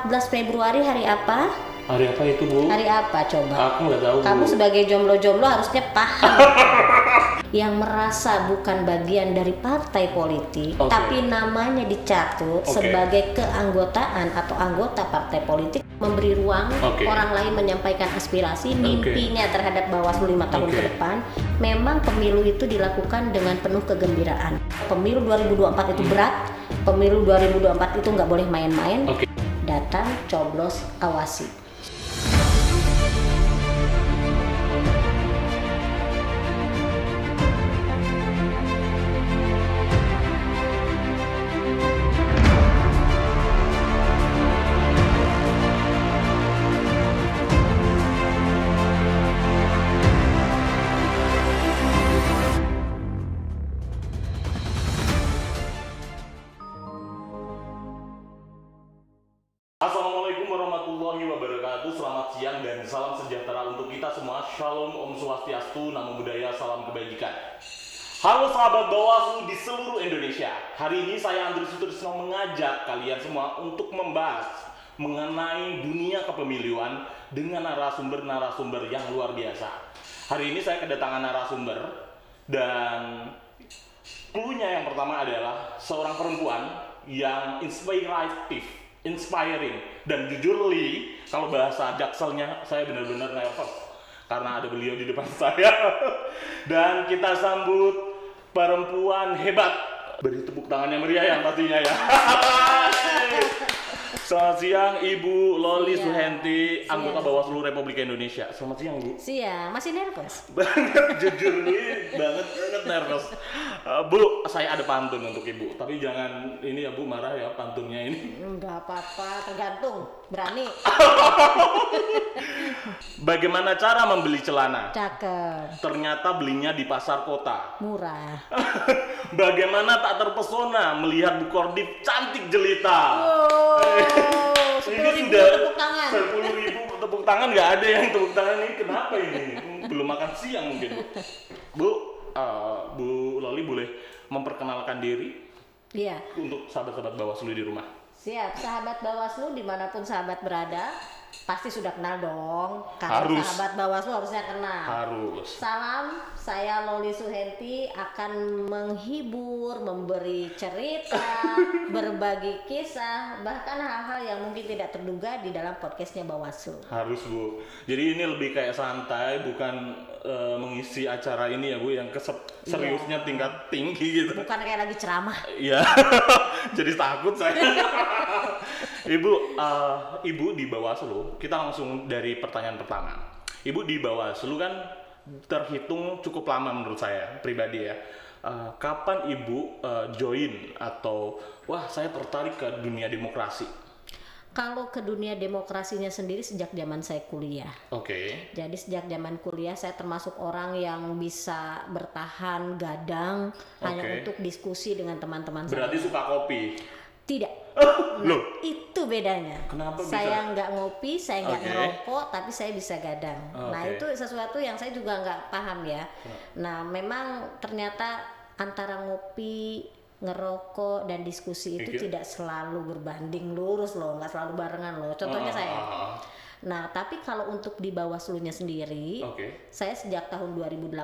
14 Februari hari apa? Hari apa itu, Bu? Hari apa coba? Aku nggak tahu, Bu. Kamu sebagai jomblo-jomblo harusnya paham. Yang merasa bukan bagian dari partai politik, tapi namanya dicatut sebagai keanggotaan atau anggota partai politik, memberi ruang orang lain menyampaikan aspirasi, mimpinya terhadap Bawaslu 5 tahun ke depan. Memang pemilu itu dilakukan dengan penuh kegembiraan. Pemilu 2024 itu berat, pemilu 2024 itu nggak boleh main-main. Datang, coblos, awasi. Assalamualaikum warahmatullahi wabarakatuh. Selamat siang dan salam sejahtera untuk kita semua. Shalom, Om Swastiastu, Namo Buddhaya, salam kebajikan. Halo sahabat Bawaslu di seluruh Indonesia. Hari ini saya Andri Sutrisno mengajak kalian semua untuk membahas mengenai dunia kepemiluan dengan narasumber-narasumber yang luar biasa. Hari ini saya kedatangan narasumber dan cluenya yang pertama adalah seorang perempuan yang inspiring, dan jujur Li, kalau bahasa jakselnya saya benar-benar nervous karena ada beliau di depan saya. Dan kita sambut perempuan hebat, beri tepuk tangan yang meriah yang pastinya ya. Selamat siang Ibu Loli Suhenti, anggota Bawaslu Republik Indonesia. Selamat siang, Bu. Siang, masih nervous? Banget, jujur nih, banget nervous. Bu, saya ada pantun untuk Ibu, tapi jangan ini ya Bu, marah ya pantunnya ini. Enggak apa-apa, tergantung, berani. Bagaimana cara membeli celana? Cakep. Ternyata belinya di pasar kota. Murah. Bagaimana tak terpesona melihat Bu Kordip cantik jelita? Ini 10.000 tepuk tangan. 10.000 tepuk tangan, nggak ada yang tepuk tangan ini. Kenapa ini? Belum makan siang mungkin. Bu, Bu Loli boleh memperkenalkan diri? Iya. Untuk sahabat-sahabat Bawaslu di rumah. Siap, sahabat Bawaslu dimanapun sahabat berada, pasti sudah kenal dong. Karena harus. Sahabat Bawaslu harusnya kenal. Harus. Salam, saya Loli Suhenti akan menghibur, memberi cerita, berbagi kisah, bahkan hal-hal yang mungkin tidak terduga di dalam podcastnya Bawaslu. Harus, Bu. Jadi ini lebih kayak santai, bukan mengisi acara ini ya Bu, yang seriusnya tingkat tinggi gitu. Bukan kayak lagi ceramah. Iya. Jadi takut saya. Ibu di Bawaslu, kita langsung dari pertanyaan pertama. Ibu di Bawaslu kan terhitung cukup lama menurut saya pribadi ya. Kapan Ibu join atau wah saya tertarik ke dunia demokrasi? Kalau ke dunia demokrasinya sendiri sejak zaman saya kuliah. Jadi sejak zaman kuliah saya termasuk orang yang bisa bertahan gadang hanya untuk diskusi dengan teman-teman saya. Berarti suka kopi? Tidak. Loh, itu bedanya. Kenapa saya nggak ngopi, saya nggak ngerokok, tapi saya bisa gadang. Nah itu sesuatu yang saya juga nggak paham ya. Nah memang ternyata antara ngopi, ngerokok dan diskusi itu tidak selalu berbanding lurus loh, nggak selalu barengan loh. Contohnya saya. Nah, tapi kalau untuk di Bawaslu-nya sendiri, saya sejak tahun 2018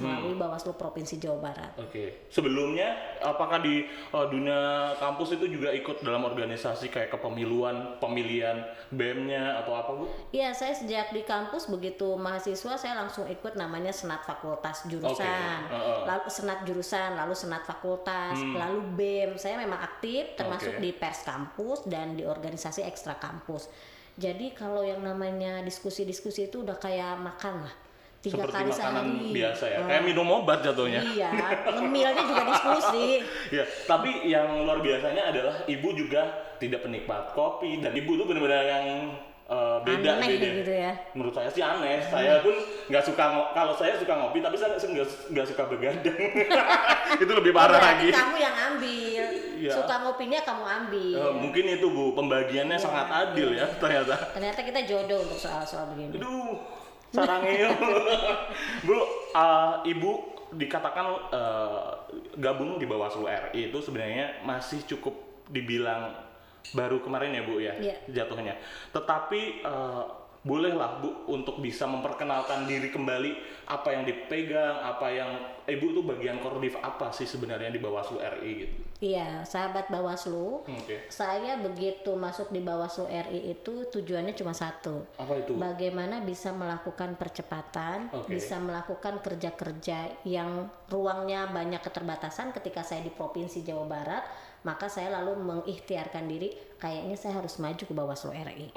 melalui Bawaslu Provinsi Jawa Barat. Sebelumnya, apakah di dunia kampus itu juga ikut dalam organisasi kayak kepemiluan, pemilihan BEM-nya atau apa, Bu? Iya, saya sejak di kampus begitu mahasiswa saya langsung ikut namanya Senat Fakultas Jurusan, lalu Senat Jurusan, lalu Senat Fakultas, lalu BEM. Saya memang aktif termasuk di pers kampus dan di organisasi ekstra kampus. Jadi kalau yang namanya diskusi-diskusi itu udah kayak makan lah. 3 seperti kali makanan sehari. biasa ya, kayak minum obat jatuhnya. Iya, ngemilnya juga diskusi. Ya, tapi yang luar biasanya adalah Ibu juga tidak penikmat kopi dan Ibu tuh benar-benar yang beda gitu ya. Menurut saya sih aneh. Saya pun nggak suka kalau saya suka ngopi tapi saya nggak suka begadang. Itu lebih parah lagi. Kamu yang ambil. Suka ngopinya kamu ambil. Mungkin itu Bu, pembagiannya sangat adil ya ternyata. Ternyata kita jodoh untuk soal-soal begini. Aduh, sarangnya. Bu, Ibu dikatakan gabung di Bawaslu RI itu sebenarnya masih cukup dibilang baru kemarin ya Bu ya, jatuhnya. Tetapi bolehlah Bu untuk bisa memperkenalkan diri kembali, apa yang dipegang, apa yang Ibu tuh bagian koordinatif apa sih sebenarnya di Bawaslu RI gitu? Iya, sahabat Bawaslu. Saya begitu masuk di Bawaslu RI itu tujuannya cuma satu. Apa itu? Bagaimana bisa melakukan percepatan, bisa melakukan kerja-kerja yang ruangnya banyak keterbatasan. Ketika saya di Provinsi Jawa Barat, maka saya lalu mengikhtiarkan diri, kayaknya saya harus maju ke Bawaslu RI.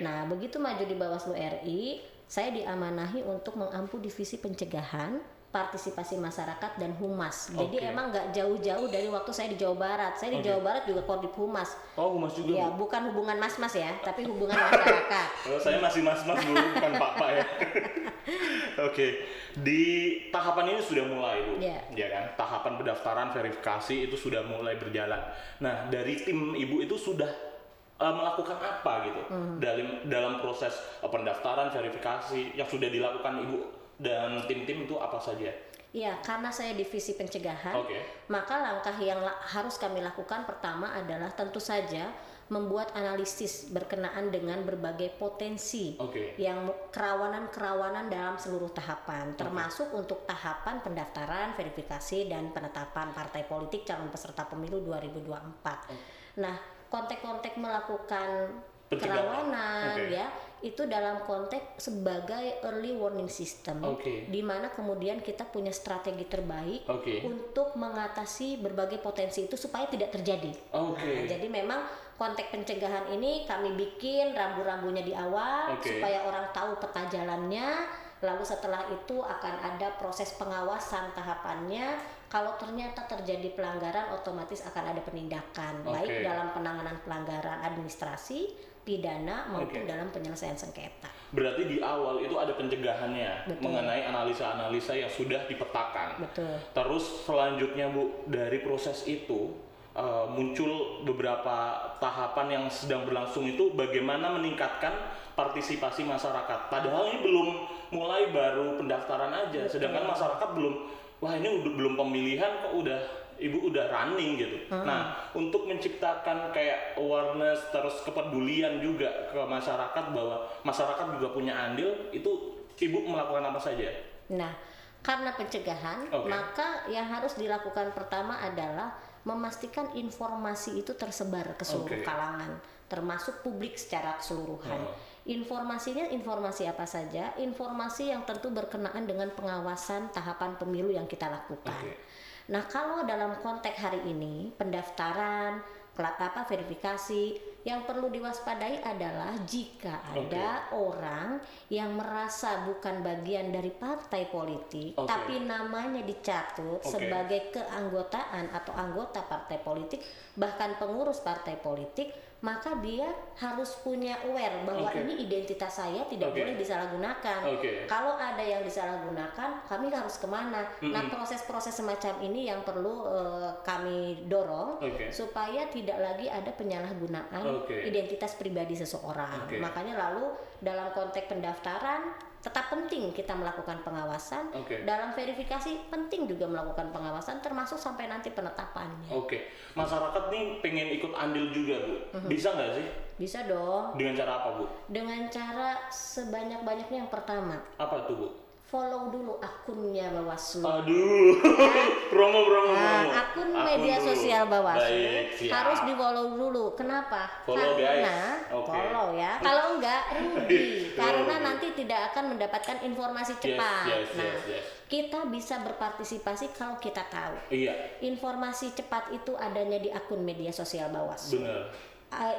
Nah, begitu maju di Bawaslu RI, saya diamanahi untuk mengampu divisi pencegahan, partisipasi masyarakat dan humas. Jadi emang nggak jauh-jauh dari waktu saya di Jawa Barat. Saya di Jawa Barat juga koordinat humas. Oh, humas juga. Ya, bukan hubungan mas-mas ya, tapi hubungan masyarakat. Kalau saya masih mas-mas Bu, bukan pak-pak ya. Di tahapan ini sudah mulai Bu, ya kan? Tahapan pendaftaran verifikasi itu sudah mulai berjalan. Nah, dari tim Ibu itu sudah melakukan apa gitu dalam proses pendaftaran verifikasi yang sudah dilakukan Ibu dan tim-tim itu apa saja? Ya, karena saya divisi pencegahan, maka langkah yang harus kami lakukan pertama adalah tentu saja membuat analisis berkenaan dengan berbagai potensi yang kerawanan-kerawanan dalam seluruh tahapan, termasuk untuk tahapan pendaftaran, verifikasi, dan penetapan partai politik calon peserta pemilu 2024. Nah, konteks-konteks melakukan kerawanan ya itu dalam konteks sebagai early warning system, di mana kemudian kita punya strategi terbaik untuk mengatasi berbagai potensi itu supaya tidak terjadi. Nah, jadi memang konteks pencegahan ini kami bikin rambu-rambunya di awal supaya orang tahu peta jalannya. Lalu setelah itu akan ada proses pengawasan tahapannya. Kalau ternyata terjadi pelanggaran, otomatis akan ada penindakan, baik dalam penanganan pelanggaran administrasi, pidana maupun dalam penyelesaian sengketa. Berarti di awal itu ada pencegahannya mengenai analisa-analisa yang sudah dipetakan. Terus selanjutnya Bu, dari proses itu muncul beberapa tahapan yang sedang berlangsung itu bagaimana meningkatkan partisipasi masyarakat. Padahal ini belum mulai, baru pendaftaran aja, sedangkan masyarakat belum, wah ini belum pemilihan kok Ibu udah running gitu. Nah, untuk menciptakan kayak awareness terus kepedulian juga ke masyarakat bahwa masyarakat juga punya andil, itu Ibu melakukan apa saja? Nah, karena pencegahan, maka yang harus dilakukan pertama adalah memastikan informasi itu tersebar ke seluruh kalangan, termasuk publik secara keseluruhan. Informasinya informasi apa saja? Informasi yang tentu berkenaan dengan pengawasan tahapan pemilu yang kita lakukan. Nah, kalau dalam konteks hari ini pendaftaran, verifikasi, yang perlu diwaspadai adalah jika ada orang yang merasa bukan bagian dari partai politik, tapi namanya dicatut sebagai keanggotaan atau anggota partai politik, bahkan pengurus partai politik, maka dia harus punya aware bahwa ini identitas saya tidak boleh disalahgunakan. Kalau ada yang disalahgunakan, kami harus kemana? Nah, proses-proses semacam ini yang perlu kami dorong supaya tidak lagi ada penyalahgunaan identitas pribadi seseorang. Makanya lalu dalam konteks pendaftaran tetap penting kita melakukan pengawasan. Dalam verifikasi penting juga melakukan pengawasan, termasuk sampai nanti penetapannya. Masyarakat nih pengen ikut andil juga Bu, bisa nggak sih? Bisa dong. Dengan cara apa Bu? Dengan cara sebanyak-banyaknya. Yang pertama, apa tuh Bu? Follow dulu akunnya Bawaslu. Aduh, promo. Akun media sosial Bawaslu harus di follow dulu. Kenapa? Karena follow ya. Kalau enggak rugi, karena nanti tidak akan mendapatkan informasi cepat. Kita bisa berpartisipasi kalau kita tahu. Informasi cepat itu adanya di akun media sosial Bawaslu.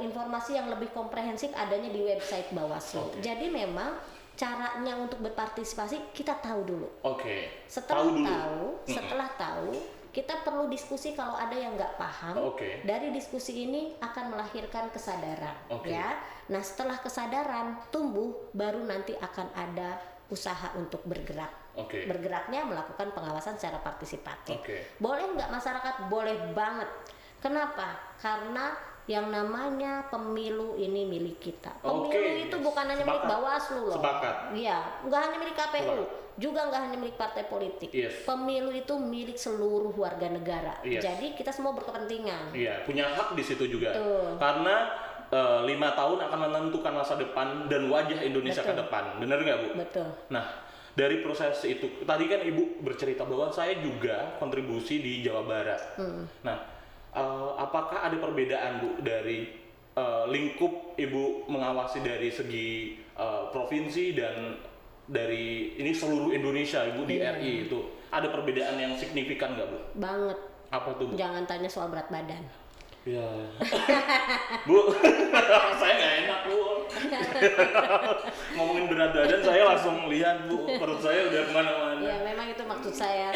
Informasi yang lebih komprehensif adanya di website Bawaslu. Jadi memang caranya untuk berpartisipasi kita tahu dulu. Setelah tahu, kita perlu diskusi kalau ada yang nggak paham. Dari diskusi ini akan melahirkan kesadaran, ya. Nah, setelah kesadaran tumbuh, baru nanti akan ada usaha untuk bergerak. Bergeraknya melakukan pengawasan secara partisipatif. Boleh nggak masyarakat? Boleh banget. Kenapa? Karena yang namanya pemilu ini milik kita. Pemilu itu bukan hanya milik Bawaslu loh. Iya, nggak hanya milik KPU. juga nggak hanya milik partai politik. Yes. Pemilu itu milik seluruh warga negara. Yes. Jadi kita semua berkepentingan. Iya, punya hak di situ juga. Betul. Karena 5 tahun akan menentukan masa depan dan wajah Indonesia Betul. ke depan. Benar nggak, Bu? Betul. Nah, dari proses itu, tadi kan Ibu bercerita bahwa saya juga kontribusi di Jawa Barat. Nah, apakah ada perbedaan, Bu, dari lingkup Ibu mengawasi dari segi provinsi dan dari ini seluruh Indonesia, Ibu di RI itu ada perbedaan yang signifikan nggak, Bu? Banget. Apa tuh, Bu? Jangan tanya soal berat badan. Ya, Bu, saya nggak enak, Bu. Ngomongin berat badan, saya langsung lihat, Bu, perut saya udah kemana-mana. Ya memang itu maksud saya.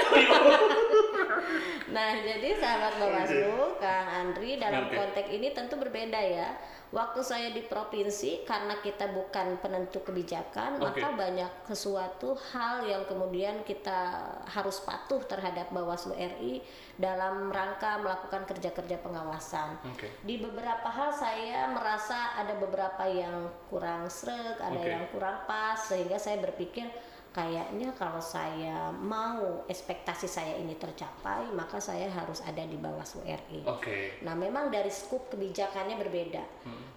Nah, jadi sahabat Bawaslu, Kang Andri, dalam konteks ini tentu berbeda ya. Waktu saya di provinsi, karena kita bukan penentu kebijakan, maka banyak sesuatu hal yang kemudian kita harus patuh terhadap Bawaslu RI dalam rangka melakukan kerja-kerja pengawasan. Di beberapa hal saya merasa ada beberapa yang kurang sreg, ada yang kurang pas, sehingga saya berpikir kayaknya kalau saya mau ekspektasi saya ini tercapai, maka saya harus ada di Bawaslu RI. Nah, memang dari skup kebijakannya berbeda.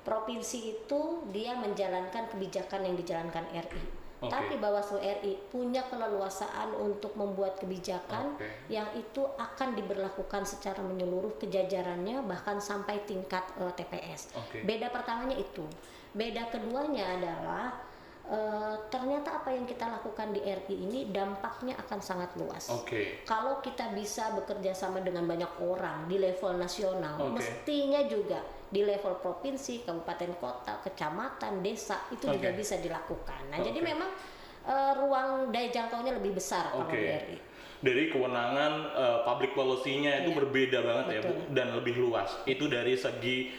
Provinsi itu dia menjalankan kebijakan yang dijalankan RI. Tapi Bawaslu RI punya keleluasaan untuk membuat kebijakan yang itu akan diberlakukan secara menyeluruh ke jajarannya, bahkan sampai tingkat TPS. Beda pertamanya itu. Beda keduanya adalah ternyata apa yang kita lakukan di RI ini dampaknya akan sangat luas. Kalau kita bisa bekerja sama dengan banyak orang di level nasional, mestinya juga di level provinsi, kabupaten kota, kecamatan, desa itu juga bisa dilakukan. Nah, jadi memang ruang daya jangkaunya lebih besar kalau di RI. Dari kewenangan public policy-nya itu berbeda banget. Betul. Ya, Bu, dan lebih luas. Itu dari segi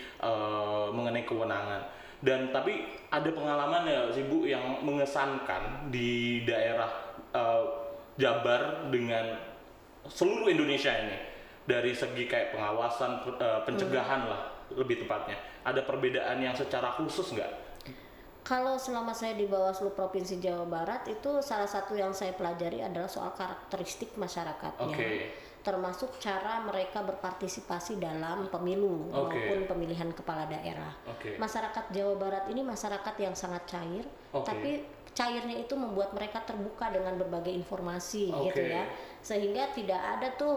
mengenai kewenangan. Dan tapi ada pengalaman ya sih, Bu, yang mengesankan di daerah Jabar dengan seluruh Indonesia ini, dari segi kayak pengawasan, pencegahan lah lebih tepatnya. Ada perbedaan yang secara khusus nggak? Kalau selama saya di Bawaslu Provinsi Jawa Barat, itu salah satu yang saya pelajari adalah soal karakteristik masyarakatnya. Termasuk cara mereka berpartisipasi dalam pemilu maupun pemilihan kepala daerah. Masyarakat Jawa Barat ini masyarakat yang sangat cair, tapi cairnya itu membuat mereka terbuka dengan berbagai informasi, gitu ya. Sehingga tidak ada tuh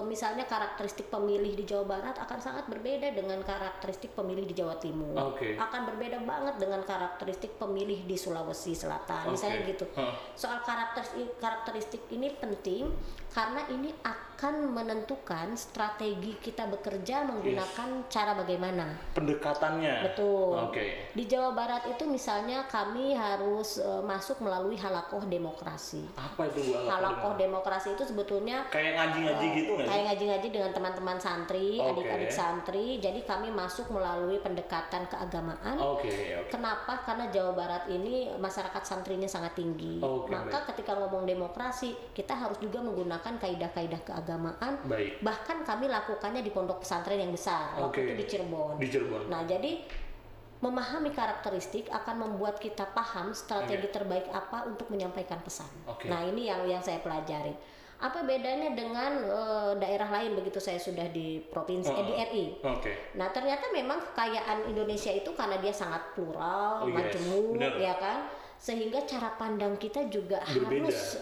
misalnya karakteristik pemilih di Jawa Barat akan sangat berbeda dengan karakteristik pemilih di Jawa Timur. Akan berbeda banget dengan karakteristik pemilih di Sulawesi Selatan, misalnya gitu. Soal karakteristik ini penting karena ini akan menentukan strategi kita bekerja menggunakan cara bagaimana. Pendekatannya. Betul. Di Jawa Barat itu misalnya kami harus masuk melalui halakoh demokrasi. Apa itu, Bu? Halakoh demokrasi itu sebetulnya kayak ngaji-ngaji gitu nggak sih? Kayak ngaji-ngaji dengan teman-teman santri, adik-adik santri. Jadi kami masuk melalui pendekatan keagamaan. Kenapa? Karena Jawa Barat ini masyarakat santrinya sangat tinggi. Maka ketika ngomong demokrasi, kita harus juga menggunakan kaidah-kaidah keagamaan. Bahkan kami lakukannya di pondok pesantren yang besar. Waktu itu di Cirebon. Nah, jadi memahami karakteristik akan membuat kita paham strategi terbaik apa untuk menyampaikan pesan. Nah, ini yang saya pelajari. Apa bedanya dengan daerah lain begitu saya sudah di provinsi di RI? Nah, ternyata memang kekayaan Indonesia itu karena dia sangat plural, majemuk, ya kan? Sehingga cara pandang kita juga harus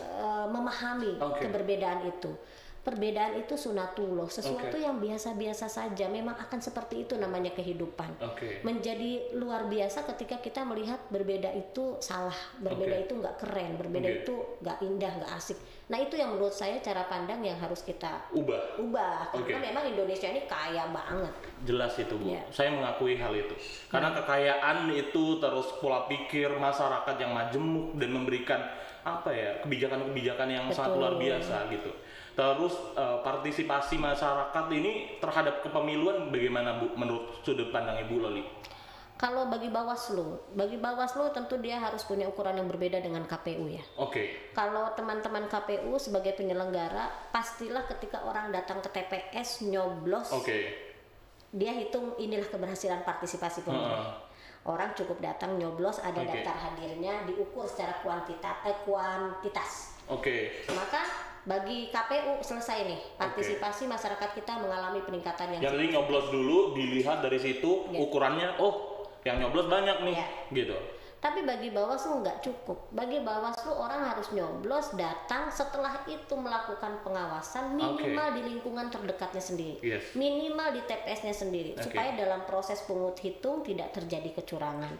memahami keberbedaan itu. Perbedaan itu sunatullah, sesuatu yang biasa-biasa saja, memang akan seperti itu namanya kehidupan. Menjadi luar biasa ketika kita melihat berbeda itu salah, berbeda itu nggak keren, berbeda itu nggak indah, nggak asik. Nah, itu yang menurut saya cara pandang yang harus kita ubah. Karena memang Indonesia ini kaya banget. Jelas itu, Bu. Saya mengakui hal itu. Karena kekayaan itu, terus pola pikir masyarakat yang majemuk dan memberikan kebijakan-kebijakan yang sangat luar biasa gitu. Terus partisipasi masyarakat ini terhadap kepemiluan bagaimana, Bu, menurut sudut pandang Ibu Loli? Kalau bagi Bawaslu tentu dia harus punya ukuran yang berbeda dengan KPU ya. Kalau teman-teman KPU sebagai penyelenggara, pastilah ketika orang datang ke TPS nyoblos, dia hitung inilah keberhasilan partisipasi pemilih. Orang cukup datang nyoblos, ada daftar hadirnya, diukur secara kuantitas. Oke. Maka bagi KPU selesai nih, partisipasi masyarakat kita mengalami peningkatan yang jadi nyoblos dulu, dilihat dari situ ukurannya, oh yang nyoblos banyak nih, gitu. Tapi bagi Bawaslu nggak cukup. Bagi Bawaslu orang harus nyoblos, datang, setelah itu melakukan pengawasan minimal di lingkungan terdekatnya sendiri, minimal di TPS-nya sendiri, supaya dalam proses pungut hitung tidak terjadi kecurangan.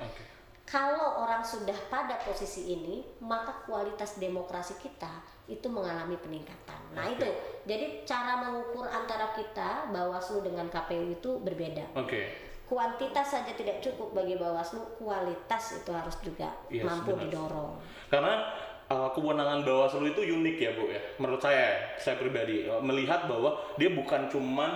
Kalau orang sudah pada posisi ini, maka kualitas demokrasi kita itu mengalami peningkatan. Nah itu, jadi cara mengukur antara kita Bawaslu dengan KPU itu berbeda. Kuantitas saja tidak cukup bagi Bawaslu, kualitas itu harus juga mampu didorong. Karena kewenangan Bawaslu itu unik ya Bu ya. Menurut saya pribadi melihat bahwa dia bukan cuman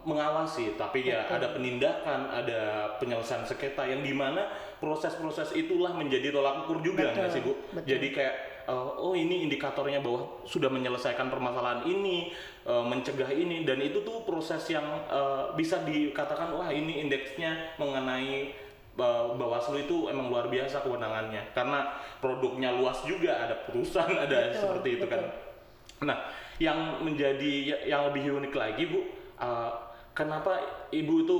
mengawasi, tapi ya ada penindakan, ada penyelesaian sengketa yang dimana proses-proses itulah menjadi tolak ukur juga nggak sih Bu? Jadi kayak oh ini indikatornya bahwa sudah menyelesaikan permasalahan ini, mencegah ini, dan itu tuh proses yang bisa dikatakan wah ini indeksnya mengenai Bawaslu itu emang luar biasa kewenangannya karena produknya luas juga, ada perusahaan, ada seperti itu kan. Nah, yang menjadi yang lebih unik lagi Bu, kenapa Ibu itu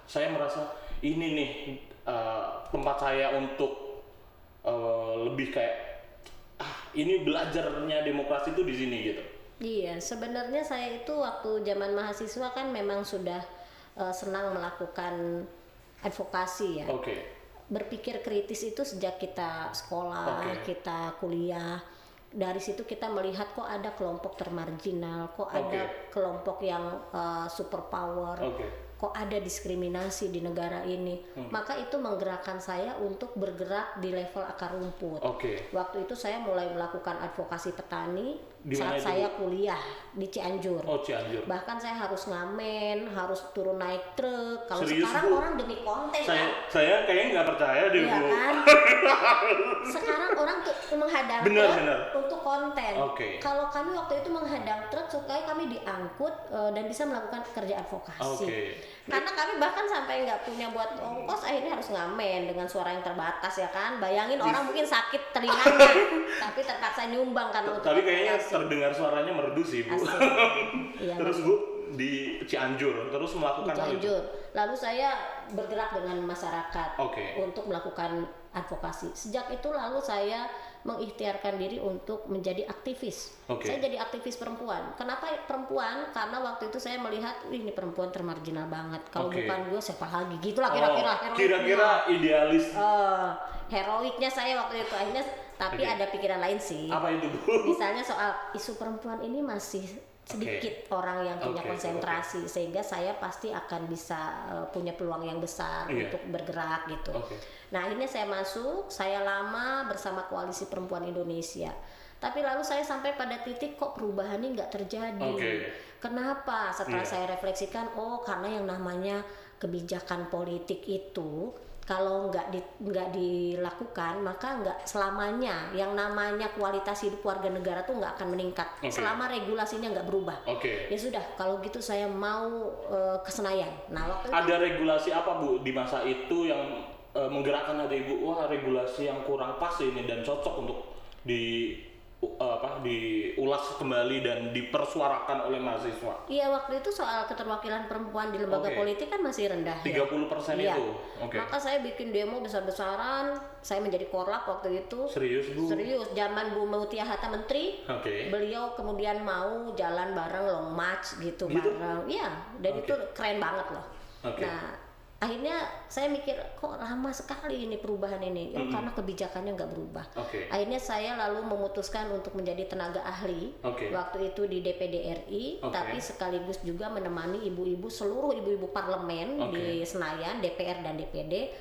saya merasa ini nih tempat saya untuk lebih kayak ini belajarnya demokrasi itu di sini gitu. Iya, sebenarnya saya itu waktu zaman mahasiswa kan memang sudah senang melakukan advokasi ya. Berpikir kritis itu sejak kita sekolah, kita kuliah. Dari situ kita melihat kok ada kelompok termarginal, kok ada kelompok yang super power, kok ada diskriminasi di negara ini. Maka itu menggerakkan saya untuk bergerak di level akar rumput. Waktu itu saya mulai melakukan advokasi petani saat saya kuliah di Cianjur. Bahkan saya harus ngamen, harus turun naik truk. Kalau sekarang Bu? Orang demi konten saya kayaknya nggak percaya deh Bu. Kan? Sekarang orang tuh menghadang truk untuk konten. Kalau kami waktu itu menghadang truk supaya kami diangkut dan bisa melakukan kerja advokasi. Karena kami bahkan sampai nggak punya buat ongkos, akhirnya harus ngamen dengan suara yang terbatas ya kan. Bayangin orang mungkin sakit telinganya, tapi terpaksa nyumbang karena untuk tapi kayaknya terdengar suaranya merdu sih Bu. Terus Bu di Cianjur terus melakukan hal itu. Lalu saya bergerak dengan masyarakat untuk melakukan advokasi. Sejak itu lalu saya mengikhtiarkan diri untuk menjadi aktivis. Saya jadi aktivis perempuan. Kenapa perempuan? Karena waktu itu saya melihat ini perempuan termarginal banget. Kalau bukan gue siapa lagi? Gitulah kira-kira. Kira-kira idealis. Heroiknya saya waktu itu akhirnya. Tapi ada pikiran lain sih. Apa itu Bu? Misalnya soal isu perempuan ini masih sedikit orang yang punya konsentrasi, sehingga saya pasti akan bisa punya peluang yang besar untuk bergerak gitu. Nah akhirnya saya masuk, saya lama bersama Koalisi Perempuan Indonesia. Tapi lalu saya sampai pada titik kok perubahan ini nggak terjadi. Kenapa? Setelah saya refleksikan, karena yang namanya kebijakan politik itu kalau nggak dilakukan maka nggak selamanya yang namanya kualitas hidup warga negara tuh nggak akan meningkat selama regulasinya nggak berubah. Ya sudah, kalau gitu saya mau ke Senayan. Nah waktu ada itu, regulasi apa Bu di masa itu yang menggerakkan hati Ibu? Wah regulasi yang kurang pas ini dan cocok untuk diulas kembali dan dipersuarakan oleh mahasiswa. Iya, waktu itu soal keterwakilan perempuan di lembaga politik kan masih rendah 30% ya? itu. Maka saya bikin demo besar-besaran, saya menjadi korlap waktu itu. Serius Bu? Serius, zaman Bu Mutia-Hatta menteri. Beliau kemudian mau jalan bareng long march gitu bareng. Iya, dan itu keren banget loh. Nah, akhirnya saya mikir kok lama sekali ini perubahan ini, karena kebijakannya nggak berubah. Akhirnya saya lalu memutuskan untuk menjadi tenaga ahli waktu itu di DPD RI, tapi sekaligus juga menemani seluruh ibu-ibu parlemen di Senayan, DPR dan DPD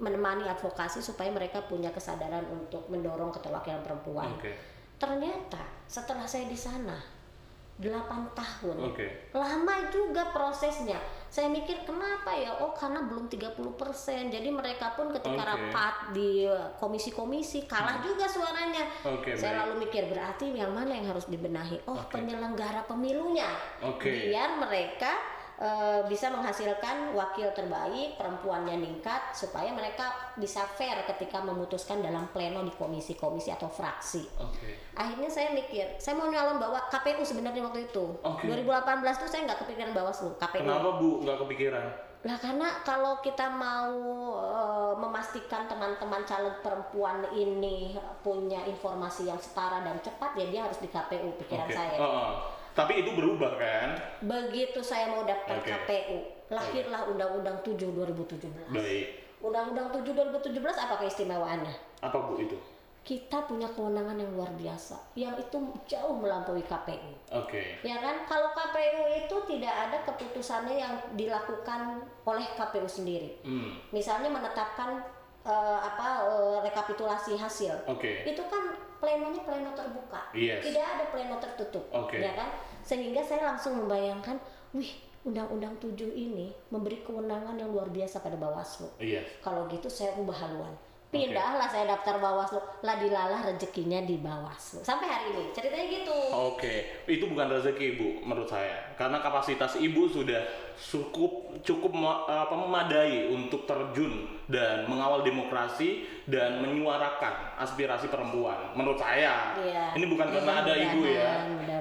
menemani advokasi supaya mereka punya kesadaran untuk mendorong keterwakilan perempuan. Ternyata setelah saya di sana 8 tahun. Lama juga prosesnya. Saya mikir kenapa ya? Karena belum 30%. Jadi mereka pun ketika rapat di komisi-komisi kalah juga suaranya. Saya lalu mikir berarti yang mana yang harus dibenahi? Penyelenggara pemilunya. Biar mereka bisa menghasilkan wakil terbaik, perempuannya meningkat supaya mereka bisa fair ketika memutuskan dalam pleno di komisi-komisi atau fraksi. Akhirnya saya mikir, saya mau nyalon bawa KPU sebenarnya waktu itu. 2018 tuh saya nggak kepikiran Bawaslu, KPU. Kenapa Bu nggak kepikiran? Lah karena kalau kita mau memastikan teman-teman caleg perempuan ini punya informasi yang setara dan cepat, ya dia harus di KPU, pikiran saya. Tapi itu berubah kan? Begitu saya mau daftar KPU, lahirlah Undang-Undang 7 2017. Baik. Undang-Undang 7 2017 apa keistimewaannya? Apa Bu itu? Kita punya kewenangan yang luar biasa, yang itu jauh melampaui KPU. Ya kan? Kalau KPU itu tidak ada keputusannya yang dilakukan oleh KPU sendiri. Misalnya menetapkan rekapitulasi hasil. Itu kan plenonya pleno terbuka. Tidak ada pleno tertutup. Ya kan? Sehingga saya langsung membayangkan, Undang-Undang 7 ini memberi kewenangan yang luar biasa pada Bawaslu. Kalau gitu saya ubah haluan. Pindahlah saya daftar Bawaslu, lah dilalah rezekinya di Bawaslu. Sampai hari ini ceritanya gitu. Itu bukan rezeki Ibu menurut saya, karena kapasitas Ibu sudah cukup memadai untuk terjun dan mengawal demokrasi dan menyuarakan aspirasi perempuan. Menurut saya, ini bukan karena ada Ibu ya,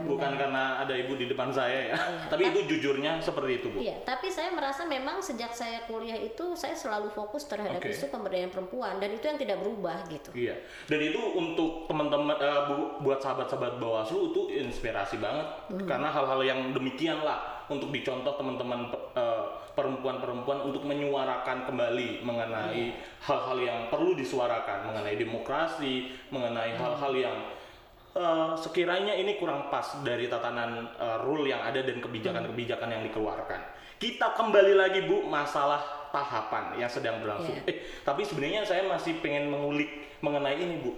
bukan karena ada Ibu di depan saya ya. Tapi itu jujurnya seperti itu Bu. Tapi saya merasa memang sejak saya kuliah itu saya selalu fokus terhadap isu pemberdayaan perempuan, dan itu yang tidak berubah gitu. Dan itu untuk teman-teman buat sahabat-sahabat Bawaslu itu inspirasi banget, karena hal-hal yang demikian lah untuk dicontoh teman-teman perempuan-perempuan untuk menyuarakan kembali mengenai hal-hal yang perlu disuarakan, mengenai demokrasi, mengenai hal-hal yang sekiranya ini kurang pas dari tatanan rule yang ada dan kebijakan-kebijakan yang dikeluarkan. Kita kembali lagi Bu, masalah tahapan yang sedang berlangsung. Tapi sebenarnya saya masih pengen mengulik mengenai ini Bu.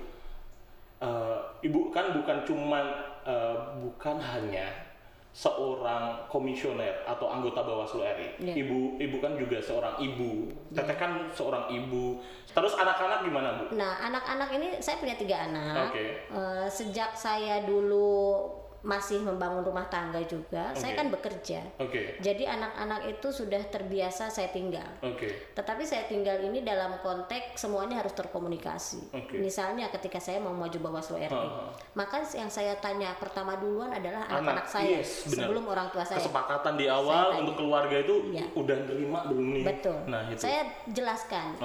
Ibu kan bukan hanya seorang komisioner atau anggota Bawaslu RI. Ibu kan juga seorang ibu. Teteh kan seorang ibu. Terus anak-anak gimana Bu? Nah, anak-anak ini saya punya 3 anak. Sejak saya dulu masih membangun rumah tangga juga, saya kan bekerja. Jadi anak-anak itu sudah terbiasa saya tinggal. Tetapi saya tinggal ini dalam konteks semuanya harus terkomunikasi. Misalnya ketika saya mau maju Bawaslu RI, maka yang saya tanya pertama duluan adalah anak-anak saya sebelum orang tua saya. Kesepakatan di awal untuk keluarga itu udah terima belum nih? Betul. Nah, itu. Saya jelaskan.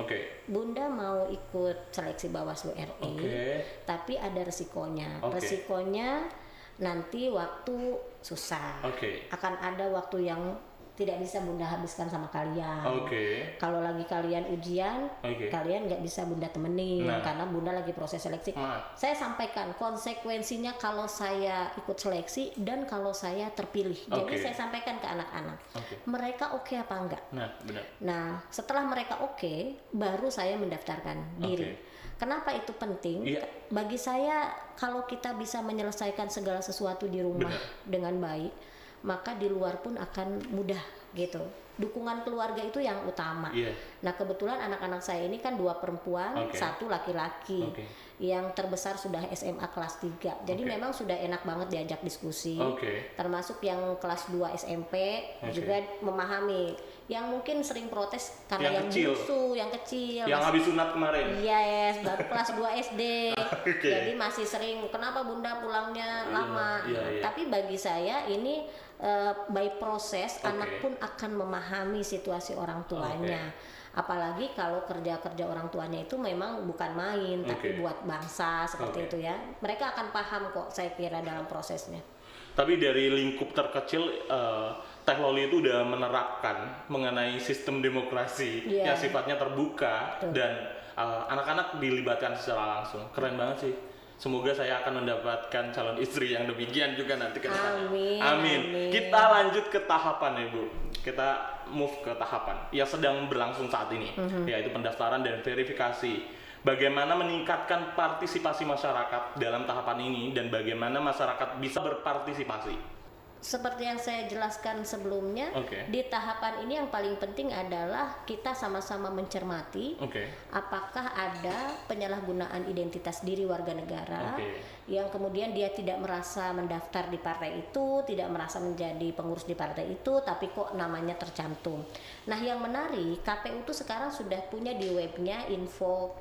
Bunda mau ikut seleksi Bawaslu RI, tapi ada resikonya. Resikonya nanti waktu susah, akan ada waktu yang tidak bisa Bunda habiskan sama kalian. Kalau lagi kalian ujian, kalian nggak bisa Bunda temenin karena Bunda lagi proses seleksi. Saya sampaikan konsekuensinya kalau saya ikut seleksi dan kalau saya terpilih. Jadi saya sampaikan ke anak-anak, mereka oke apa enggak? Nah, setelah mereka oke, baru saya mendaftarkan diri. Kenapa itu penting? Bagi saya, kalau kita bisa menyelesaikan segala sesuatu di rumah dengan baik, maka di luar pun akan mudah gitu. Dukungan keluarga itu yang utama. Nah, kebetulan anak-anak saya ini kan 2 perempuan, 1 laki-laki. Yang terbesar sudah SMA kelas 3. Jadi memang sudah enak banget diajak diskusi. Termasuk yang kelas 2 SMP juga memahami. Yang mungkin sering protes karena yang bungsu, yang kecil. Yang habis sunat kemarin. Baru kelas 2 SD. Jadi masih sering, kenapa Bunda pulangnya lama? Tapi bagi saya ini by proses, anak pun akan memahami situasi orang tuanya. Apalagi kalau kerja-kerja orang tuanya itu memang bukan main, tapi buat bangsa seperti itu ya. Mereka akan paham kok, saya kira, dalam prosesnya. Tapi dari lingkup terkecil, Teh Loli itu udah menerapkan mengenai sistem demokrasi yang sifatnya terbuka dan anak-anak dilibatkan secara langsung. Keren banget sih. Semoga saya akan mendapatkan calon istri yang demikian juga nanti ke depan. Amin. Kita lanjut ke tahapan ya Bu. Kita move ke tahapan yang sedang berlangsung saat ini, yaitu pendaftaran dan verifikasi. Bagaimana meningkatkan partisipasi masyarakat dalam tahapan ini dan bagaimana masyarakat bisa berpartisipasi? seperti yang saya jelaskan sebelumnya, di tahapan ini yang paling penting adalah kita sama-sama mencermati apakah ada penyalahgunaan identitas diri warga negara yang kemudian dia tidak merasa mendaftar di partai itu, tidak merasa menjadi pengurus di partai itu, tapi kok namanya tercantum. Nah, yang menarik, KPU itu sekarang sudah punya di webnya info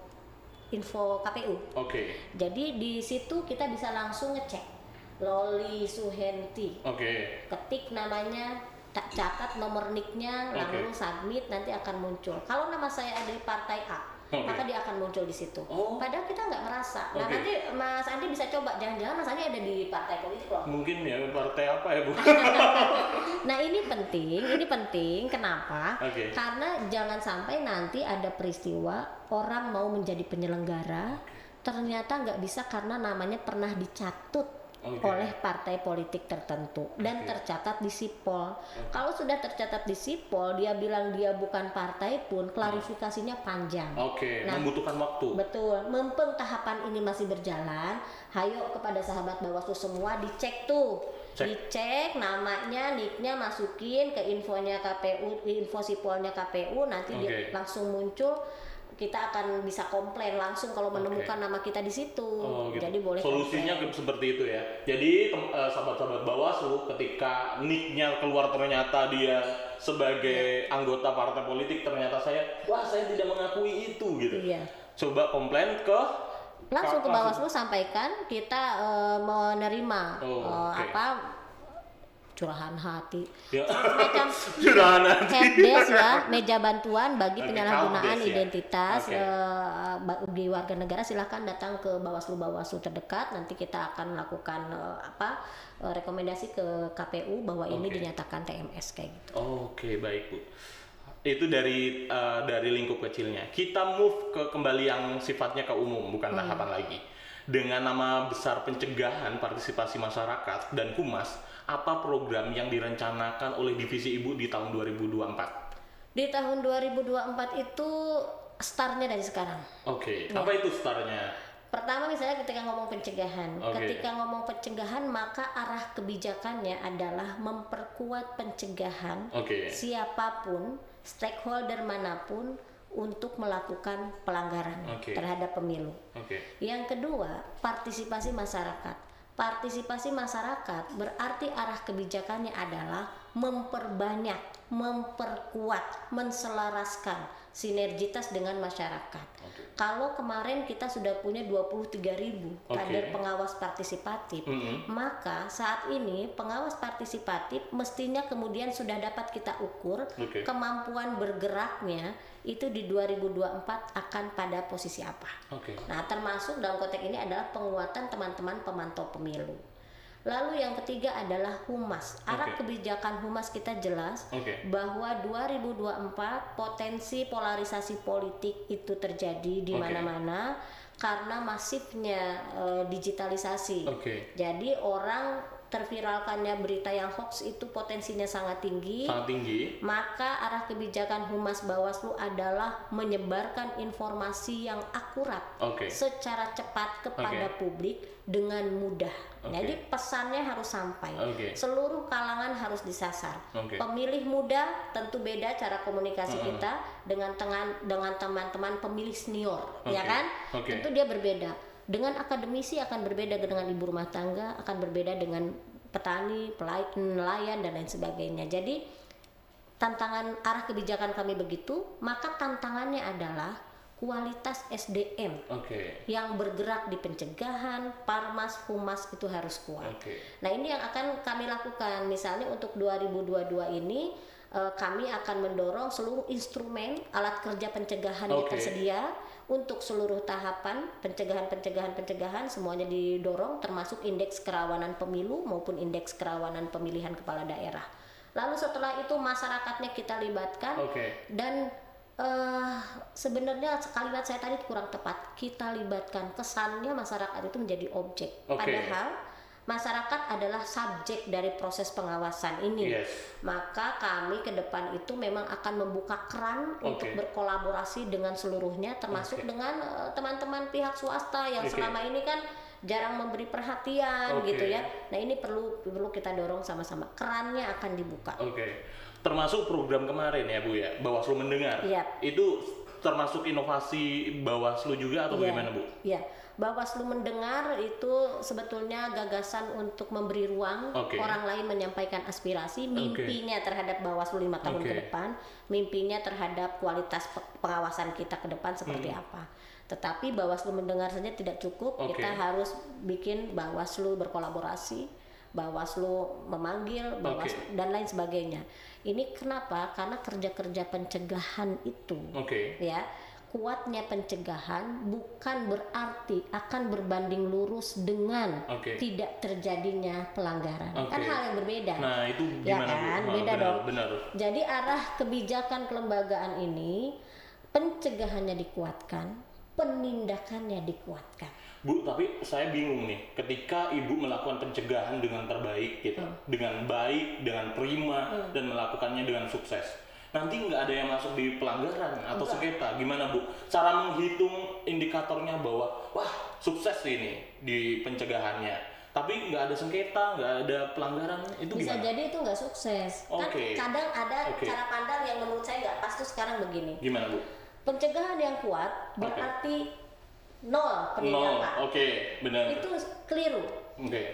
KPU. Jadi di situ kita bisa langsung ngecek Loli Suhenti. Ketik namanya, catat nomor nicknya, lalu submit, nanti akan muncul. Kalau nama saya ada di partai A, maka dia akan muncul di situ. Padahal kita nggak merasa. Nah, nanti Mas Andi bisa coba, jangan-jangan Mas Andi ada di partai politik loh. Mungkin ya, partai apa ya Bu? Nah, ini penting. Kenapa? Karena jangan sampai nanti ada peristiwa orang mau menjadi penyelenggara, ternyata nggak bisa karena namanya pernah dicatut oleh partai politik tertentu dan tercatat di Sipol. Kalau sudah tercatat di Sipol, dia bilang dia bukan partai pun, klarifikasinya panjang. Nah, membutuhkan waktu. Betul. Mumpung tahapan ini masih berjalan, hayo kepada sahabat Bawaslu semua dicek tuh. Dicek namanya, nicknya, masukin ke infonya KPU, info Sipolnya KPU, nanti dia langsung muncul. Kita akan bisa komplain langsung kalau menemukan nama kita di situ. Jadi boleh solusinya seperti itu ya. Jadi sahabat-sahabat Bawaslu, ketika nicknya keluar ternyata dia sebagai anggota partai politik, ternyata saya tidak mengakui itu gitu. Coba komplain langsung ke Bawaslu, sampaikan kita menerima curahan hati, semacam helpdesk ya, meja bantuan bagi penyalahgunaan identitas di warga negara. Silahkan datang ke Bawaslu terdekat, nanti kita akan melakukan rekomendasi ke KPU bahwa ini dinyatakan TMS kayak gitu. Baik Bu. Itu dari lingkup kecilnya. Kita move ke kembali yang sifatnya ke umum, bukan tahapan lagi. Dengan nama besar pencegahan partisipasi masyarakat dan Humas, apa program yang direncanakan oleh Divisi Ibu di tahun 2024? Di tahun 2024 itu startnya dari sekarang. Apa itu startnya? Pertama misalnya ketika ngomong pencegahan, maka arah kebijakannya adalah memperkuat pencegahan siapapun, stakeholder manapun untuk melakukan pelanggaran terhadap pemilu. Yang kedua, partisipasi masyarakat. Partisipasi masyarakat berarti arah kebijakannya adalah memperbanyak, memperkuat, menselaraskan sinergitas dengan masyarakat. Kalau kemarin kita sudah punya 23.000 kader pengawas partisipatif, maka saat ini pengawas partisipatif mestinya kemudian sudah dapat kita ukur kemampuan bergeraknya itu di 2024 akan pada posisi apa. Nah, termasuk dalam konteks ini adalah penguatan teman-teman pemantau pemilu. Lalu yang ketiga adalah Humas. Arah kebijakan Humas kita jelas bahwa 2024 potensi polarisasi politik itu terjadi di mana-mana karena masifnya digitalisasi. Jadi orang terviralkannya berita yang hoax itu potensinya sangat tinggi. Maka arah kebijakan Humas Bawaslu adalah menyebarkan informasi yang akurat secara cepat kepada publik dengan mudah. Jadi pesannya harus sampai. Seluruh kalangan harus disasar. Pemilih muda tentu beda cara komunikasi kita dengan teman-teman pemilih senior, ya kan? Tentu dia berbeda. Dengan akademisi akan berbeda dengan ibu rumah tangga, akan berbeda dengan petani, nelayan dan lain sebagainya. Jadi tantangan arah kebijakan kami begitu, maka tantangannya adalah kualitas SDM yang bergerak di pencegahan, Parmas, Humas itu harus kuat. Nah, ini yang akan kami lakukan. Misalnya untuk 2022 ini kami akan mendorong seluruh instrumen alat kerja pencegahan yang tersedia untuk seluruh tahapan pencegahan semuanya didorong, termasuk indeks kerawanan pemilu maupun indeks kerawanan pemilihan kepala daerah. Lalu setelah itu masyarakatnya kita libatkan dan sebenarnya kalimat saya tadi kurang tepat. Kita libatkan, kesannya masyarakat itu menjadi objek, padahal masyarakat adalah subjek dari proses pengawasan ini. Maka kami ke depan itu memang akan membuka keran untuk berkolaborasi dengan seluruhnya, termasuk dengan teman-teman pihak swasta yang selama ini kan jarang memberi perhatian gitu ya. Nah ini perlu kita dorong sama-sama, kerannya akan dibuka. Termasuk program kemarin ya Bu ya, Bawaslu Mendengar. Itu termasuk inovasi Bawaslu juga atau bagaimana Bu? Iya, Bawaslu Mendengar itu sebetulnya gagasan untuk memberi ruang orang lain menyampaikan aspirasi, mimpinya terhadap Bawaslu 5 tahun ke depan, mimpinya terhadap kualitas pengawasan kita ke depan seperti apa. Tetapi Bawaslu Mendengar saja tidak cukup, kita harus bikin Bawaslu berkolaborasi, Bawaslu memanggil, Bawaslu dan lain sebagainya. Ini kenapa? Karena kerja-kerja pencegahan itu, ya, kuatnya pencegahan bukan berarti akan berbanding lurus dengan tidak terjadinya pelanggaran. Kan hal yang berbeda. Nah itu gimana ya kan? Bu? Beda dong. Benar. Jadi arah kebijakan kelembagaan ini pencegahannya dikuatkan, penindakannya dikuatkan. Bu, tapi saya bingung nih, ketika Ibu melakukan pencegahan dengan terbaik gitu, dengan baik, dengan prima, dan melakukannya dengan sukses, nanti nggak ada yang masuk di pelanggaran atau sengketa, gimana Bu? Cara menghitung indikatornya bahwa, wah sukses ini di pencegahannya, tapi nggak ada sengketa, nggak ada pelanggaran, itu bisa gimana? Jadi itu nggak sukses. Kan kadang ada cara pandang yang menurut saya nggak pas tuh sekarang begini. Gimana Bu? Pencegahan yang kuat berarti nol penindakan. Benar. Itu keliru.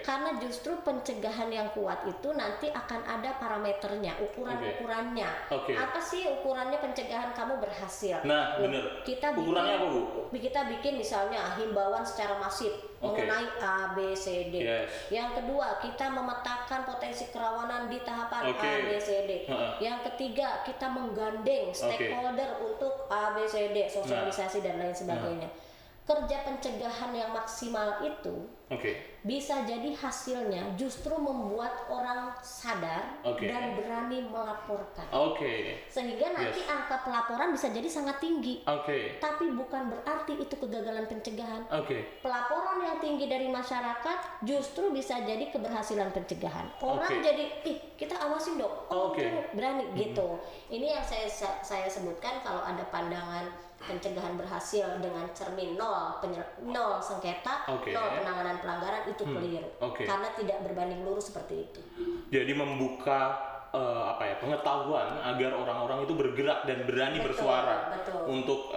Karena justru pencegahan yang kuat itu nanti akan ada parameternya, ukurannya. Apa sih ukurannya pencegahan kamu berhasil? Nah, benar. Ukurannya apa Bu? Kita bikin misalnya himbauan secara masif mengenai A, B, C, D. Yang kedua, kita memetakan potensi kerawanan di tahapan A, B, C, D. Yang ketiga, kita menggandeng stakeholder untuk A, B, C, D, sosialisasi dan lain sebagainya. Kerja pencegahan yang maksimal itu bisa jadi hasilnya justru membuat orang sadar dan berani melaporkan. Sehingga nanti angka pelaporan bisa jadi sangat tinggi. Tapi bukan berarti itu kegagalan pencegahan. Pelaporan yang tinggi dari masyarakat justru bisa jadi keberhasilan pencegahan. Orang jadi, kita awasin dong. Berani gitu. Ini yang saya sebutkan kalau ada pandangan pencegahan berhasil dengan cermin nol sengketa, nol penanganan pelanggaran, itu keliru. Karena tidak berbanding lurus seperti itu. Jadi membuka pengetahuan agar orang-orang itu bergerak dan berani bersuara untuk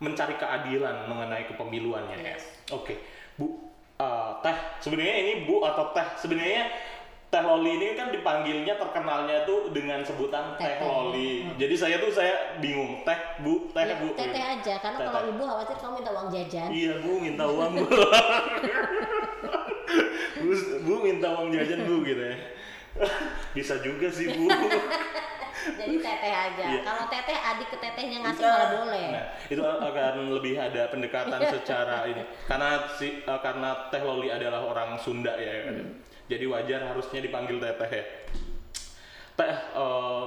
mencari keadilan mengenai kepemiluannya. Bu, Teh, sebenarnya ini Bu atau Teh, sebenarnya Teh Loli ini kan dipanggilnya, terkenalnya tuh dengan sebutan Teh Loli. Jadi saya bingung, Teh Bu. Teh aja, karena kalau Ibu khawatir kamu minta uang jajan. Iya Bu, minta uang Bu. Bu minta uang jajan Bu gitu ya. Bisa juga sih Bu. Jadi Teteh aja. Kalau Teteh adik ke Tetehnya ngasih malah boleh. Nah, itu akan lebih ada pendekatan secara ini. Karena Teh Loli adalah orang Sunda ya. Jadi wajar harusnya dipanggil Teteh ya. Teh,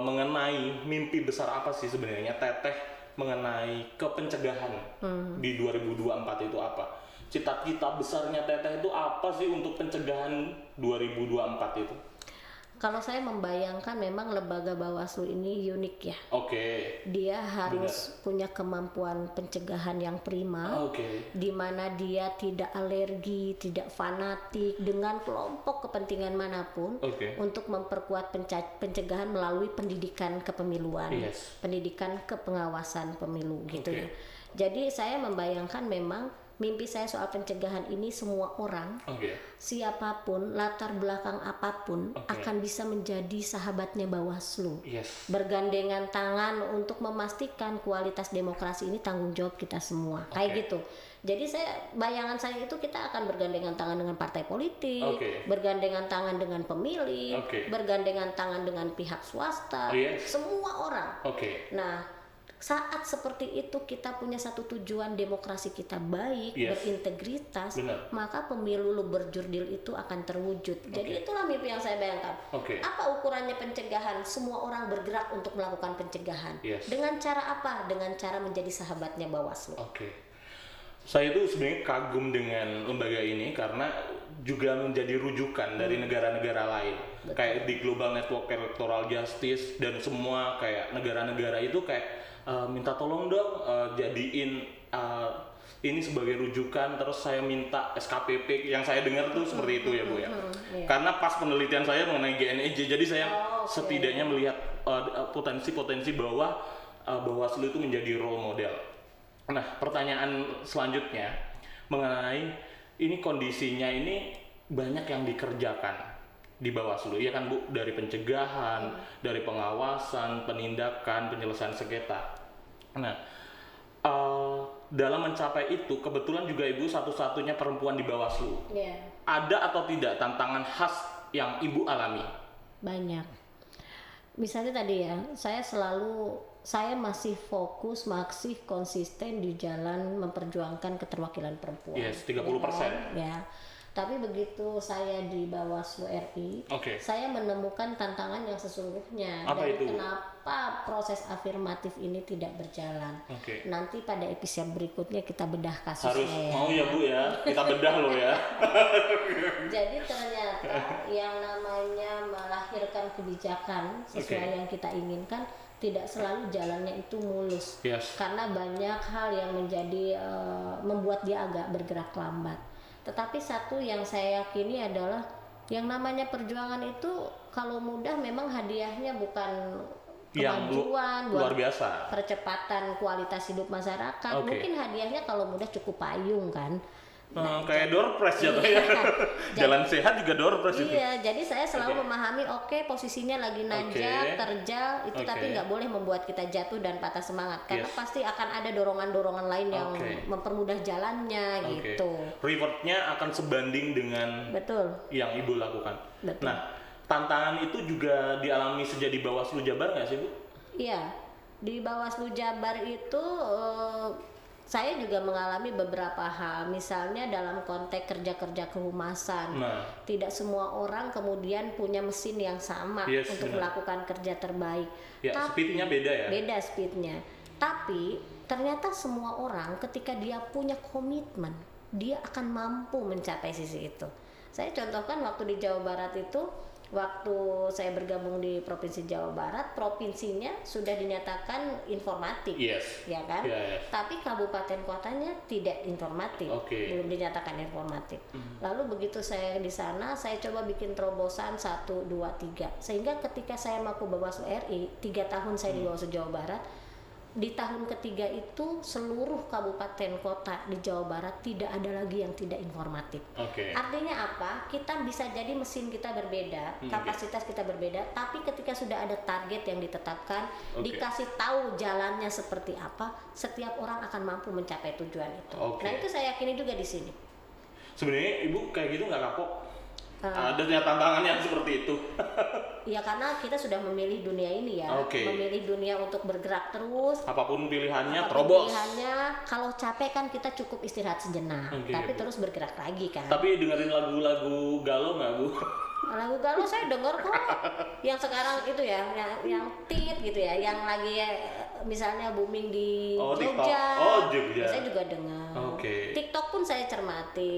mengenai mimpi besar apa sih sebenarnya Teteh mengenai kepencegahan di 2024 itu apa? Cita-cita besarnya Teteh itu apa sih untuk pencegahan 2024 itu? Kalau saya membayangkan memang lembaga Bawaslu ini unik ya. Dia harus punya kemampuan pencegahan yang prima, di mana dia tidak alergi, tidak fanatik dengan kelompok kepentingan manapun, untuk memperkuat pencegahan melalui pendidikan kepemiluan, pendidikan kepengawasan pemilu gitu ya. Jadi saya membayangkan memang mimpi saya soal pencegahan ini semua orang, siapapun, latar belakang apapun, akan bisa menjadi sahabatnya Bawaslu. Bergandengan tangan untuk memastikan kualitas demokrasi ini tanggung jawab kita semua. Kayak gitu. Jadi bayangan saya itu kita akan bergandengan tangan dengan partai politik, bergandengan tangan dengan pemilih, bergandengan tangan dengan pihak swasta, semua orang. Nah, saat seperti itu kita punya satu tujuan, demokrasi kita baik, berintegritas, maka pemilu luber jurdil itu akan terwujud. Jadi itulah mimpi yang saya bayangkan. Apa ukurannya pencegahan? Semua orang bergerak untuk melakukan pencegahan. Dengan cara apa? Dengan cara menjadi sahabatnya Bawaslu. Saya itu sebenarnya kagum dengan lembaga ini karena juga menjadi rujukan dari negara-negara lain. Kayak di Global Network Electoral Justice dan semua kayak negara-negara itu kayak minta tolong dong jadiin ini sebagai rujukan, terus saya minta SKPP. Yang saya dengar tuh seperti itu ya Bu ya. Karena pas penelitian saya mengenai GNEJ, jadi saya setidaknya melihat potensi-potensi bahwa Bawaslu itu menjadi role model. Nah, pertanyaan selanjutnya mengenai ini kondisinya ini banyak yang dikerjakan di Bawaslu, ya kan Bu, dari pencegahan, dari pengawasan, penindakan, penyelesaian sengketa. Nah, dalam mencapai itu kebetulan juga Ibu satu-satunya perempuan di Bawaslu. Ada atau tidak tantangan khas yang Ibu alami? Banyak. Misalnya tadi ya, saya masih fokus, masih konsisten di jalan memperjuangkan keterwakilan perempuan. Yes, 30%. Ya. Tapi begitu saya di Bawaslu RI, saya menemukan tantangan yang sesungguhnya. Apa itu? Kenapa proses afirmatif ini tidak berjalan. Nanti pada episode berikutnya kita bedah kasusnya. Harus mau ya Bu ya, kita bedah loh ya. Jadi ternyata yang namanya melahirkan kebijakan sesuai yang kita inginkan tidak selalu jalannya itu mulus. Karena banyak hal yang menjadi membuat dia agak bergerak lambat. Tetapi satu yang saya yakini adalah yang namanya perjuangan itu kalau mudah memang hadiahnya bukan kemajuan, luar biasa, percepatan kualitas hidup masyarakat. Mungkin hadiahnya kalau mudah cukup payung kan. Kayak door press jatuhnya. Jalan sehat juga door press itu. Iya, jadi saya selalu memahami posisinya lagi nanjak, terjal itu tapi nggak boleh membuat kita jatuh dan patah semangat karena pasti akan ada dorongan-dorongan lain yang mempermudah jalannya gitu. Rewardnya akan sebanding dengan yang Ibu lakukan. Nah, tantangan itu juga dialami sejak di Bawaslu Jabar nggak sih Bu? Iya, di Bawaslu Jabar itu saya juga mengalami beberapa hal, misalnya dalam konteks kerja-kerja kehumasan. Tidak semua orang kemudian punya mesin yang sama untuk melakukan kerja terbaik. Speednya beda ya? Beda speednya. Tapi ternyata semua orang ketika dia punya komitmen, dia akan mampu mencapai sisi itu. Saya contohkan waktu di Jawa Barat itu, waktu saya bergabung di Provinsi Jawa Barat, provinsinya sudah dinyatakan informatif, ya kan? Tapi kabupaten kotanya tidak informatif, belum dinyatakan informatif. Lalu begitu saya di sana, saya coba bikin terobosan 1, 2, 3, sehingga ketika saya masuk Bawaslu RI, 3 tahun saya di Bawaslu Jawa Barat. Di tahun ketiga itu seluruh kabupaten kota di Jawa Barat tidak ada lagi yang tidak informatif. Artinya apa? Kita bisa jadi mesin kita berbeda, kapasitas kita berbeda, tapi ketika sudah ada target yang ditetapkan, dikasih tahu jalannya seperti apa, setiap orang akan mampu mencapai tujuan itu. Nah itu saya yakini juga di sini. Sebenarnya Ibu kayak gitu nggak kapok? Ada tantangan yang seperti itu. Ya karena kita sudah memilih dunia ini ya, memilih dunia untuk bergerak terus. Apapun pilihannya, terobos. Kalau capek kan kita cukup istirahat sejenak, tapi terus bergerak lagi kan. Tapi dengerin lagu-lagu galau nggak Bu? Lagu galau saya denger kok. Yang sekarang itu ya, yang tit gitu ya, yang lagi misalnya booming di Jogja. Jogja. Saya juga dengar. TikTok pun saya cermati.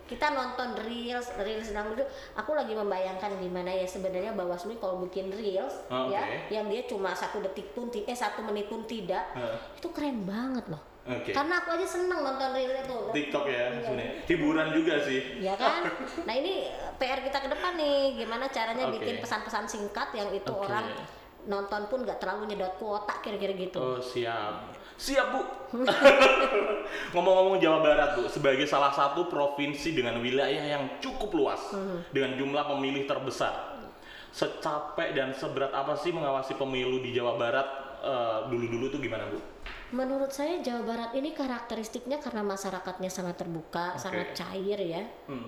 Kita nonton reels dulu. Aku lagi membayangkan gimana ya sebenarnya Bawaslu kalau bikin reels ya, yang dia cuma 1 detik pun 1 menit pun tidak. Itu keren banget loh. Karena aku aja seneng nonton reel itu. TikTok ya, hiburan juga sih. Ya kan? Nah ini PR kita ke depan nih, gimana caranya bikin pesan-pesan singkat yang itu orang nonton pun nggak terlalu nyedot kuota kira-kira gitu. Siap Bu. Ngomong-ngomong Jawa Barat Bu, sebagai salah satu provinsi dengan wilayah yang cukup luas, dengan jumlah pemilih terbesar, secapek dan seberat apa sih mengawasi pemilu di Jawa Barat dulu-dulu tuh gimana Bu? Menurut saya Jawa Barat ini karakteristiknya karena masyarakatnya sangat terbuka, sangat cair ya.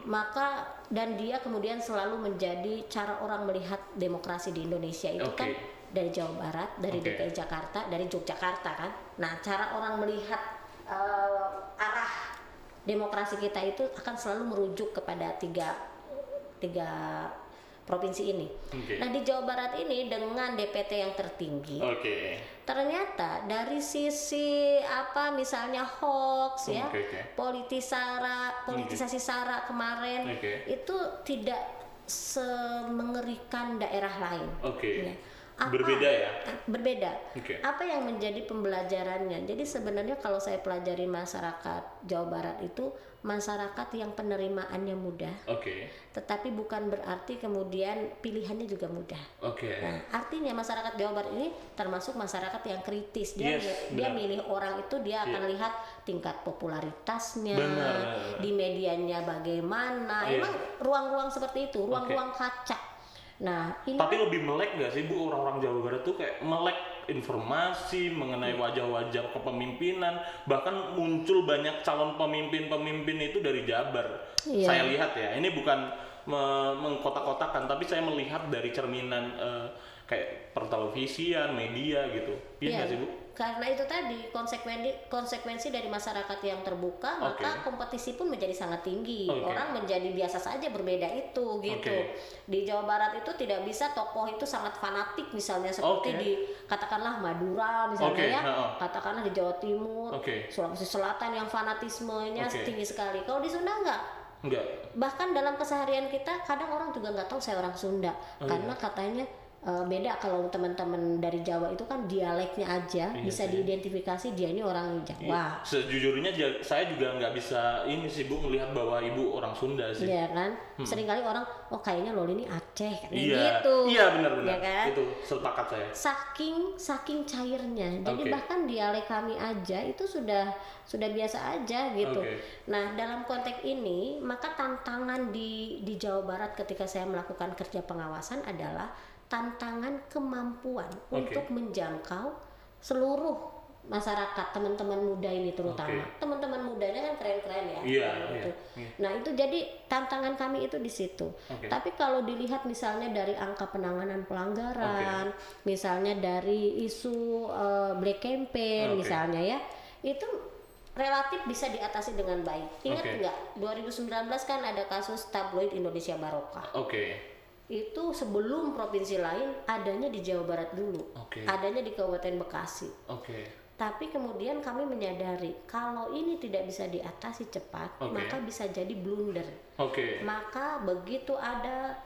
Maka dan dia kemudian selalu menjadi cara orang melihat demokrasi di Indonesia itu kan dari Jawa Barat, dari DKI Jakarta, dari Yogyakarta kan. Nah, cara orang melihat arah demokrasi kita itu akan selalu merujuk kepada tiga provinsi ini. Nah di Jawa Barat ini dengan DPT yang tertinggi, ternyata dari sisi misalnya hoax ya, politisasi SARA kemarin itu tidak semengerikan daerah lain. Ya. Berbeda ya? Berbeda. Apa yang menjadi pembelajarannya? Jadi sebenarnya kalau saya pelajari masyarakat Jawa Barat itu masyarakat yang penerimaannya mudah. Tetapi bukan berarti kemudian pilihannya juga mudah. Nah, artinya masyarakat Jawa Barat ini termasuk masyarakat yang kritis. Dia milih orang itu dia akan lihat tingkat popularitasnya, di medianya bagaimana. Emang ruang-ruang seperti itu, ruang-ruang kaca. Nah, tapi lebih melek nggak sih Bu orang-orang Jawa Barat tuh kayak melek informasi mengenai wajah-wajah kepemimpinan, bahkan muncul banyak calon pemimpin itu dari Jabar. Saya lihat ya, ini bukan mengkotak-kotakan, tapi saya melihat dari cerminan kayak pertelevisian, media gitu. Iya nggak sih Bu? Karena itu tadi konsekuensi dari masyarakat yang terbuka, maka kompetisi pun menjadi sangat tinggi. Orang menjadi biasa saja berbeda itu gitu. Di Jawa Barat itu tidak bisa tokoh itu sangat fanatik misalnya seperti di katakanlah Madura misalnya katakanlah di Jawa Timur, Sulawesi Selatan yang fanatismenya tinggi sekali. Kalau di Sunda enggak. Bahkan dalam keseharian kita kadang orang juga nggak tahu saya orang Sunda karena katanya beda. Kalau teman-teman dari Jawa itu kan dialeknya aja bisa diidentifikasi dia ini orang Jawa. Sejujurnya saya juga nggak bisa ini sih Bu melihat bahwa ibu orang Sunda sih. Iya kan, seringkali orang kayaknya Loli ini Aceh gitu. Iya benar-benar. Ya kan? Itu sepakat saya. Saking cairnya, jadi bahkan dialek kami aja itu sudah biasa aja gitu. Nah dalam konteks ini maka tantangan di Jawa Barat ketika saya melakukan kerja pengawasan adalah tantangan kemampuan untuk menjangkau seluruh masyarakat, teman-teman muda ini terutama. Teman-teman mudanya kan keren-keren ya. Nah itu jadi tantangan kami itu di situ. Tapi kalau dilihat misalnya dari angka penanganan pelanggaran, misalnya dari isu black campaign misalnya ya, itu relatif bisa diatasi dengan baik. Ingat nggak 2019 kan ada kasus tabloid Indonesia Barokah. Itu sebelum provinsi lain adanya di Jawa Barat dulu, adanya di Kabupaten Bekasi. Tapi kemudian kami menyadari kalau ini tidak bisa diatasi cepat, maka bisa jadi blunder. Maka begitu ada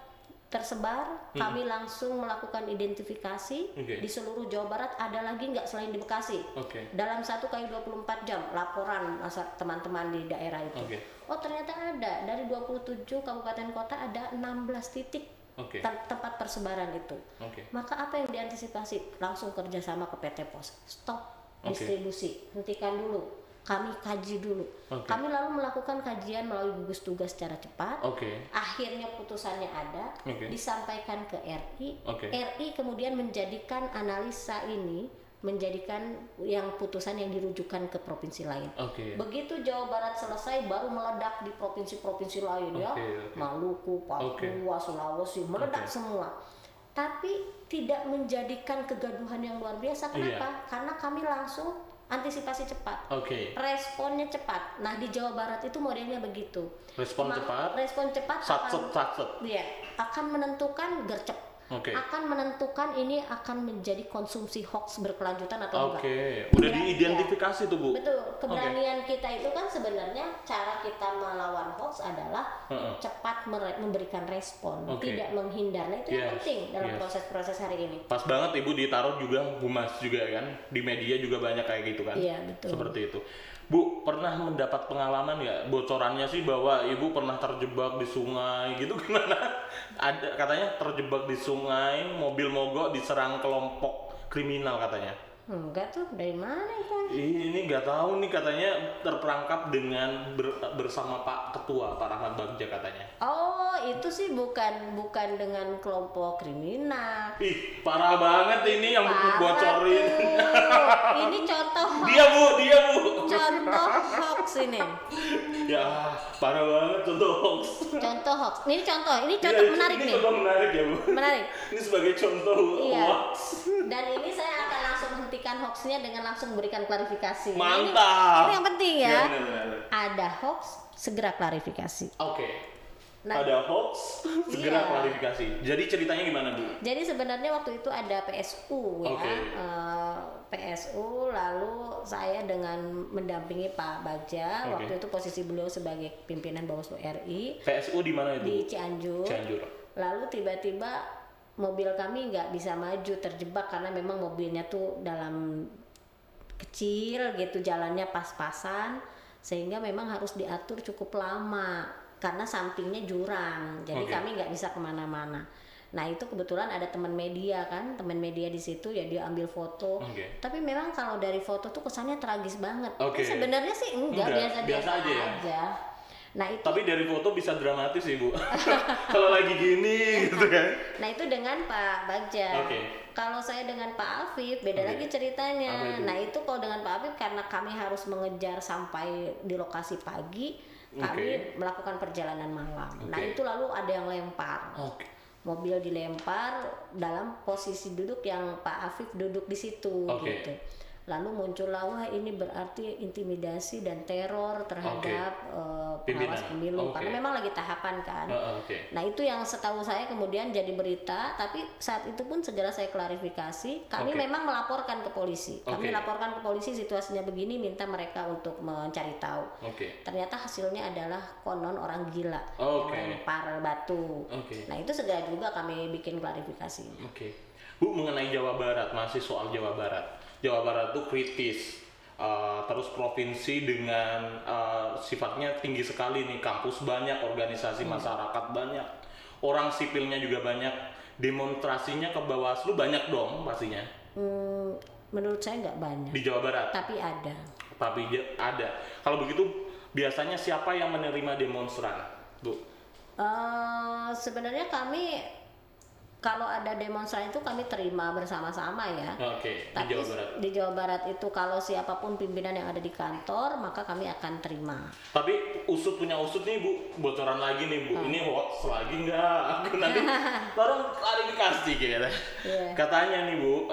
tersebar, kami langsung melakukan identifikasi di seluruh Jawa Barat. Ada lagi nggak selain di Bekasi? Dalam 1 kali 24 jam laporan teman-teman di daerah itu. Oh ternyata ada, dari 27 kabupaten kota ada 16 titik tempat persebaran itu. Maka apa yang diantisipasi? Langsung kerjasama ke PT Pos, stop distribusi, hentikan dulu, kami kaji dulu. Kami lalu melakukan kajian melalui gugus tugas secara cepat. Akhirnya putusannya ada, disampaikan ke RI. RI kemudian menjadikan analisa ini, menjadikan yang putusan yang dirujukan ke provinsi lain. Begitu Jawa Barat selesai, baru meledak di provinsi-provinsi lain ya, Maluku, Papua, Sulawesi, meledak semua. Tapi tidak menjadikan kegaduhan yang luar biasa. Kenapa? Karena kami langsung antisipasi cepat, responnya cepat. Nah di Jawa Barat itu modelnya begitu. Respon cepat akan menentukan gercep. Akan menentukan ini akan menjadi konsumsi hoax berkelanjutan atau enggak. Udah diidentifikasi tuh Bu. Betul. Keberanian kita itu kan sebenarnya cara kita melawan hoax adalah cepat memberikan respon, tidak menghindar. Nah itu yang penting dalam proses-proses hari ini. Pas banget Ibu ditaruh juga humas juga kan, di media juga banyak kayak gitu kan. Iya betul. Seperti itu. Bu, pernah mendapat pengalaman ya, bocorannya sih bahwa Ibu pernah terjebak di sungai gitu gimana? Ada katanya terjebak di sungai, mobil mogok diserang kelompok kriminal katanya. Enggak tuh, dari mana itu? Ini nggak tahu nih, katanya terperangkap dengan bersama Pak Ketua, Pak Rahmat Bagja katanya. Oh, itu sih bukan dengan kelompok kriminal. Ih, parah banget ini yang bocorin. Ini contoh hoax. Dia bu. Contoh hoax ini. Ya, parah banget contoh hoax. Contoh hoax. Ini contoh menarik nih. Ini contoh menarik ya bu. Menarik. Ini sebagai contoh hoax. Dan ini saya akan langsung hentikan hoaxnya dengan langsung berikan klarifikasi. Mantap. Ini yang penting ya. Ya benar. Ada hoax, segera klarifikasi. Nah, ada hoax, segera klarifikasi. Jadi ceritanya gimana Bu? Jadi sebenarnya waktu itu ada PSU ya. PSU, lalu saya dengan mendampingi Pak Bagja. Waktu itu posisi beliau sebagai pimpinan Bawaslu RI. PSU di mana itu? Di Cianjur. Lalu tiba-tiba mobil kami nggak bisa maju, terjebak karena memang mobilnya tuh dalam kecil gitu, jalannya pas-pasan, sehingga memang harus diatur cukup lama karena sampingnya jurang, jadi kami nggak bisa kemana-mana. Nah itu kebetulan ada teman media di situ ya, dia ambil foto. Tapi memang kalau dari foto tuh kesannya tragis banget. Sebenarnya sih enggak, biasa aja. Nah itu. Tapi dari foto bisa dramatis sih Bu. Kalau lagi gini gitu kan. Nah itu dengan Pak Bagja. Kalau saya dengan Pak Afif beda lagi ceritanya. Nah itu kalau dengan Pak Afif karena kami harus mengejar sampai di lokasi pagi, kami melakukan perjalanan malam. Nah itu lalu ada yang lempar. Mobil dilempar dalam posisi duduk yang Pak Afif duduk di situ gitu. Lalu muncullah, wah ini berarti intimidasi dan teror terhadap pengawas pemilu karena memang lagi tahapan kan. Nah itu yang setahu saya kemudian jadi berita, tapi saat itu pun segera saya klarifikasi, kami memang melaporkan ke polisi. Kami laporkan ke polisi situasinya begini, minta mereka untuk mencari tahu. Ternyata hasilnya adalah konon orang gila yang lempar batu. Nah itu segera juga kami bikin klarifikasi. Bu, mengenai Jawa Barat, masih soal Jawa Barat. Jawa Barat itu kritis, terus provinsi dengan sifatnya tinggi sekali nih, kampus banyak, organisasi masyarakat banyak, orang sipilnya juga banyak, demonstrasinya ke Bawaslu banyak dong pastinya. Menurut saya nggak banyak. Di Jawa Barat? Tapi ada. Kalau begitu biasanya siapa yang menerima demonstran, Bu? Sebenarnya kami kalau ada demonstrasi itu kami terima bersama-sama ya. Tapi di Jawa Barat itu kalau siapapun pimpinan yang ada di kantor maka kami akan terima. Tapi punya usut nih Bu, bocoran lagi nih Bu, ini hoax lagi nggak? Aku nanti tolong klarifikasi gitu. Katanya nih Bu,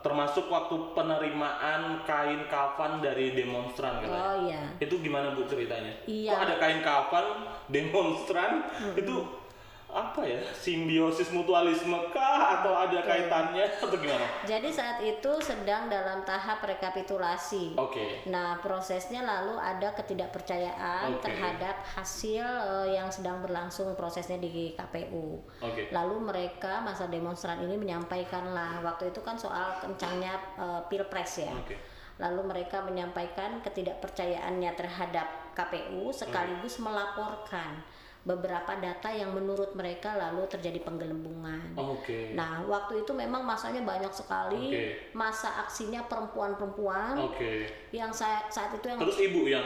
termasuk waktu penerimaan kain kafan dari demonstran katanya. Itu gimana Bu ceritanya? Kok ada kain kafan demonstran itu? Apa ya, simbiosis mutualisme kah atau ada kaitannya atau gimana? Jadi saat itu sedang dalam tahap rekapitulasi. Nah prosesnya lalu ada ketidakpercayaan terhadap hasil yang sedang berlangsung prosesnya di KPU. Lalu mereka masa demonstran ini menyampaikanlah, waktu itu kan soal kencangnya pilpres ya. Lalu mereka menyampaikan ketidakpercayaannya terhadap KPU sekaligus melaporkan beberapa data yang menurut mereka lalu terjadi penggelembungan. Nah, waktu itu memang masanya banyak sekali, masa aksinya perempuan-perempuan. Yang saat itu yang terus Ibu yang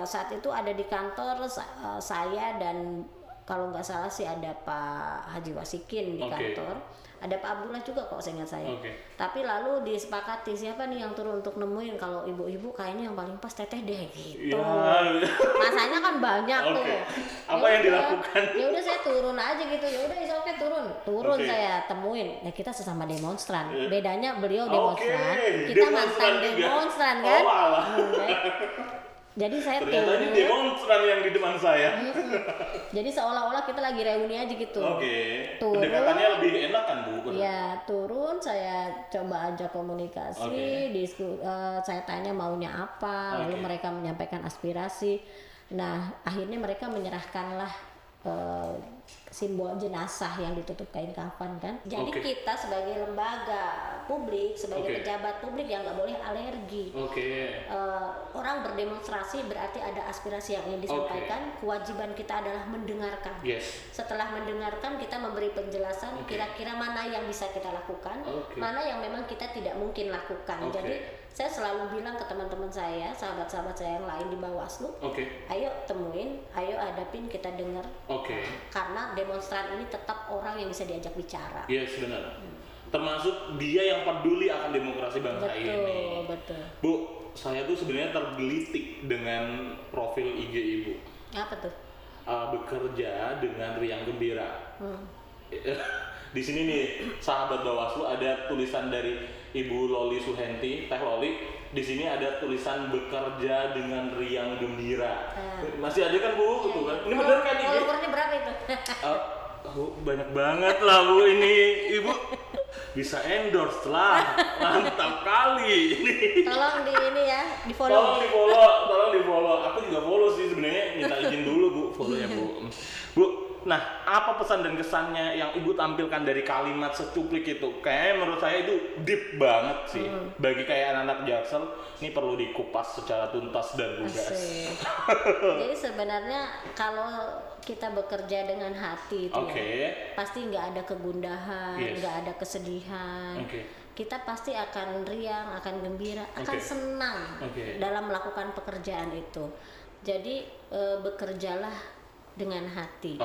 saat itu ada di kantor saya dan kalau nggak salah sih ada Pak Haji Wasikin di kantor. Ada Pak Abdullah juga kok seingat saya. Tapi lalu disepakati siapa nih yang turun untuk nemuin kalau ibu-ibu kayaknya yang paling pas teteh deh gitu. Masanya kan banyak tuh. Apa yang dilakukan? Ya udah saya turun aja gitu. Ya udah turun saya temuin. Nah kita sesama demonstran. Bedanya beliau demonstran, kita mantan demonstran kan. Jadi saya ternyata ini demonstran yang di depan saya. Jadi seolah-olah kita lagi reuni aja gitu. Turun, pendekatannya lebih enak kan Bu? Ya turun, saya coba aja komunikasi, saya tanya maunya apa, lalu mereka menyampaikan aspirasi. Nah akhirnya mereka menyerahkanlah simbol jenazah yang ditutup kain kafan kan. Jadi kita sebagai lembaga publik, sebagai pejabat publik yang nggak boleh alergi. Orang berdemonstrasi berarti ada aspirasi yang ingin disampaikan. Kewajiban kita adalah mendengarkan. Setelah mendengarkan kita memberi penjelasan kira-kira mana yang bisa kita lakukan, mana yang memang kita tidak mungkin lakukan. Jadi saya selalu bilang ke teman-teman saya, sahabat-sahabat saya yang lain di Bawaslu, ayo temuin, ayo hadapin, kita dengar. Karena demonstran ini tetap orang yang bisa diajak bicara. Benar. Termasuk dia yang peduli akan demokrasi bangsa ini. Bu, saya tuh sebenarnya tergelitik dengan profil IG Ibu. Apa tuh? Bekerja dengan riang gembira. Di sini nih, sahabat Bawaslu ada tulisan dari Ibu Loli Suhenti, Teh Loli. Di sini ada tulisan bekerja dengan riang gembira. Masih ada kan Bu? Gitu kan? Ini benar kan ini? Followernya berapa itu? Banyak banget lah Bu ini. Ibu bisa endorse lah. Mantap kali. Tolong di follow. Tolong di follow. Aku juga follow sih sebenarnya. Minta izin dulu Bu, follow ya Bu. Bu, Nah, apa pesan dan kesannya yang Ibu tampilkan dari kalimat secuplik itu? Kayaknya menurut saya itu deep banget sih. Bagi kayak anak-anak Jaksel, ini perlu dikupas secara tuntas dan lugas. Jadi sebenarnya kalau kita bekerja dengan hati itu pasti nggak ada kegundahan, nggak ada kesedihan. Kita pasti akan riang, akan gembira, akan senang dalam melakukan pekerjaan itu. Jadi bekerjalah dengan hati.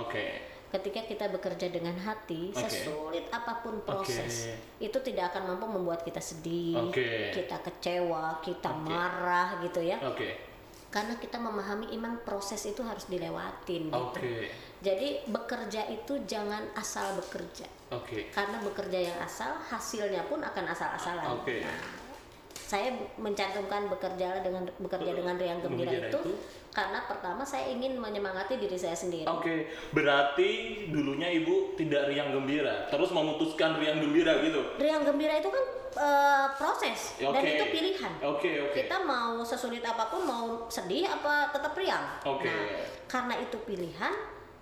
Ketika kita bekerja dengan hati, sesulit apapun proses, itu tidak akan mampu membuat kita sedih, kita kecewa, kita marah gitu ya. Karena kita memahami memang proses itu harus dilewatin gitu. Jadi bekerja itu jangan asal bekerja. Karena bekerja yang asal, hasilnya pun akan asal-asalan. Saya mencantumkan bekerja dengan riang gembira itu karena pertama saya ingin menyemangati diri saya sendiri. Berarti dulunya Ibu tidak riang gembira, terus memutuskan riang gembira gitu? Riang gembira itu kan proses dan itu pilihan. Kita mau sesulit apapun, mau sedih apa tetap riang. Nah, karena itu pilihan,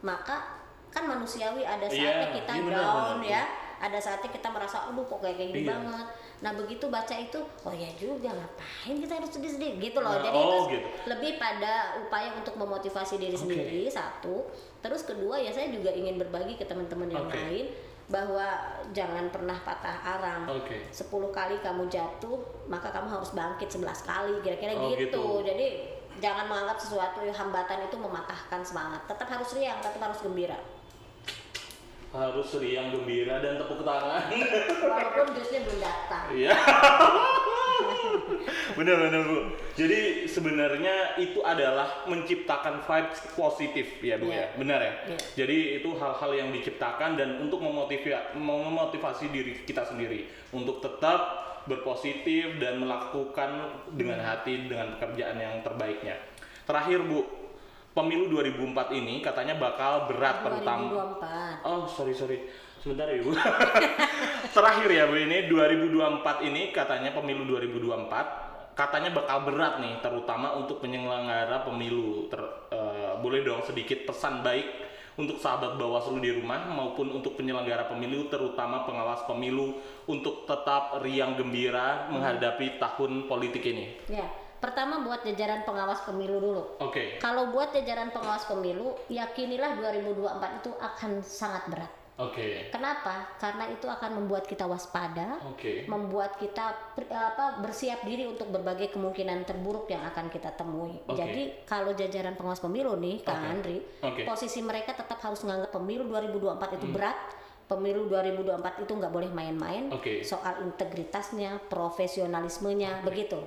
maka kan manusiawi ada saatnya kita down ya. Ada saatnya kita merasa, aduh kok kayak gini banget. Nah begitu baca itu, oh ya juga ngapain kita harus sedih-sedih gitu loh. Jadi itu lebih pada upaya untuk memotivasi diri sendiri, satu. Terus kedua ya saya juga ingin berbagi ke teman-teman yang lain bahwa jangan pernah patah arang. 10 kali kamu jatuh, maka kamu harus bangkit 11 kali, kira-kira gitu. Jadi jangan menganggap sesuatu hambatan itu mematahkan semangat. Tetap harus riang, tetap harus gembira. Harus riang gembira dan tepuk tangan. Walaupun jusnya belum datang. Iya. Benar Bu. Jadi sebenarnya itu adalah menciptakan vibes positif ya Bu ya. Benar ya? Jadi itu hal-hal yang diciptakan dan untuk memotivasi diri kita sendiri untuk tetap berpositif dan melakukan dengan hati dengan pekerjaan yang terbaiknya. Terakhir Bu, pemilu 2004 ini katanya bakal berat terutama. 2024. Oh, sorry. Sebentar ya, Bu. Terakhir ya, Bu, ini 2024 ini katanya pemilu 2024 katanya bakal berat nih terutama untuk penyelenggara pemilu. Boleh dong sedikit pesan baik untuk sahabat Bawaslu di rumah maupun untuk penyelenggara pemilu terutama pengawas pemilu untuk tetap riang gembira menghadapi tahun politik ini. Pertama buat jajaran pengawas pemilu dulu. Kalau buat jajaran pengawas pemilu, yakinilah 2024 itu akan sangat berat. Kenapa? Karena itu akan membuat kita waspada, membuat kita bersiap diri untuk berbagai kemungkinan terburuk yang akan kita temui. Jadi kalau jajaran pengawas pemilu nih, Kang Andri, posisi mereka tetap harus menganggap pemilu 2024 itu berat. Pemilu 2024 itu nggak boleh main-main soal integritasnya, profesionalismenya, begitu.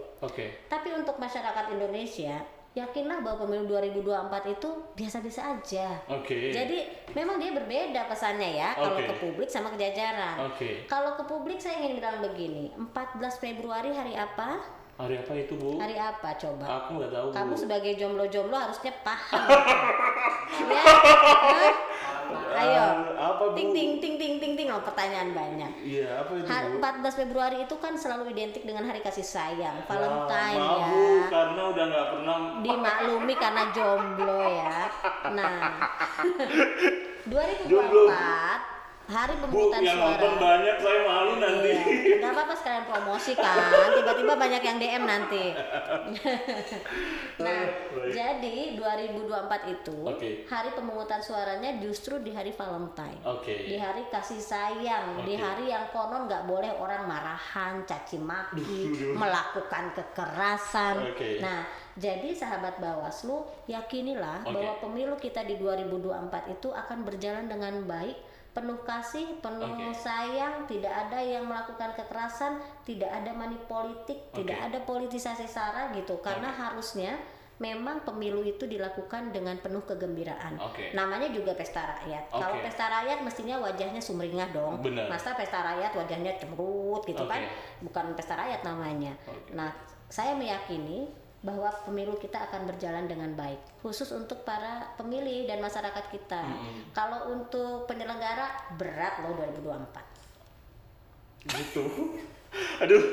Tapi untuk masyarakat Indonesia, yakinlah bahwa pemilu 2024 itu biasa-biasa aja. Jadi memang dia berbeda pesannya ya, kalau ke publik sama ke jajaran. Kalau ke publik saya ingin bilang begini, 14 Februari hari apa? Hari apa itu Bu? Hari apa coba? Aku nggak tahu. Kamu sebagai jomblo-jomblo harusnya paham. Ya? Ayo. Apa Bu? Ting loh, pertanyaan banyak. Iya, apa itu Bu? 14 Februari itu kan selalu identik dengan hari kasih sayang, Valentine ya. Karena udah nggak pernah dimaklumi karena jomblo ya. Nah, 2024 hari pemungutan yang suara. nonton banyak, saya malu nanti. Gak apa-apa sekalian promosi kan. Tiba-tiba banyak yang DM nanti. Nah, jadi 2024 itu hari pemungutan suaranya justru di hari Valentine. Di hari kasih sayang, di hari yang konon nggak boleh orang marahan, caci maki, melakukan kekerasan. Nah, jadi sahabat Bawaslu, yakinilah bahwa pemilu kita di 2024 itu akan berjalan dengan baik. Penuh kasih, penuh sayang, tidak ada yang melakukan kekerasan, tidak ada money politik, tidak ada politisasi sara gitu. Karena harusnya memang pemilu itu dilakukan dengan penuh kegembiraan. Namanya juga pesta rakyat. Kalau pesta rakyat mestinya wajahnya sumringah dong. Masa pesta rakyat wajahnya cemberut gitu kan? Bukan pesta rakyat namanya. Nah, saya meyakini bahwa pemilu kita akan berjalan dengan baik, khusus untuk para pemilih dan masyarakat kita. Kalau untuk penyelenggara berat loh 2024. Gitu. Aduh,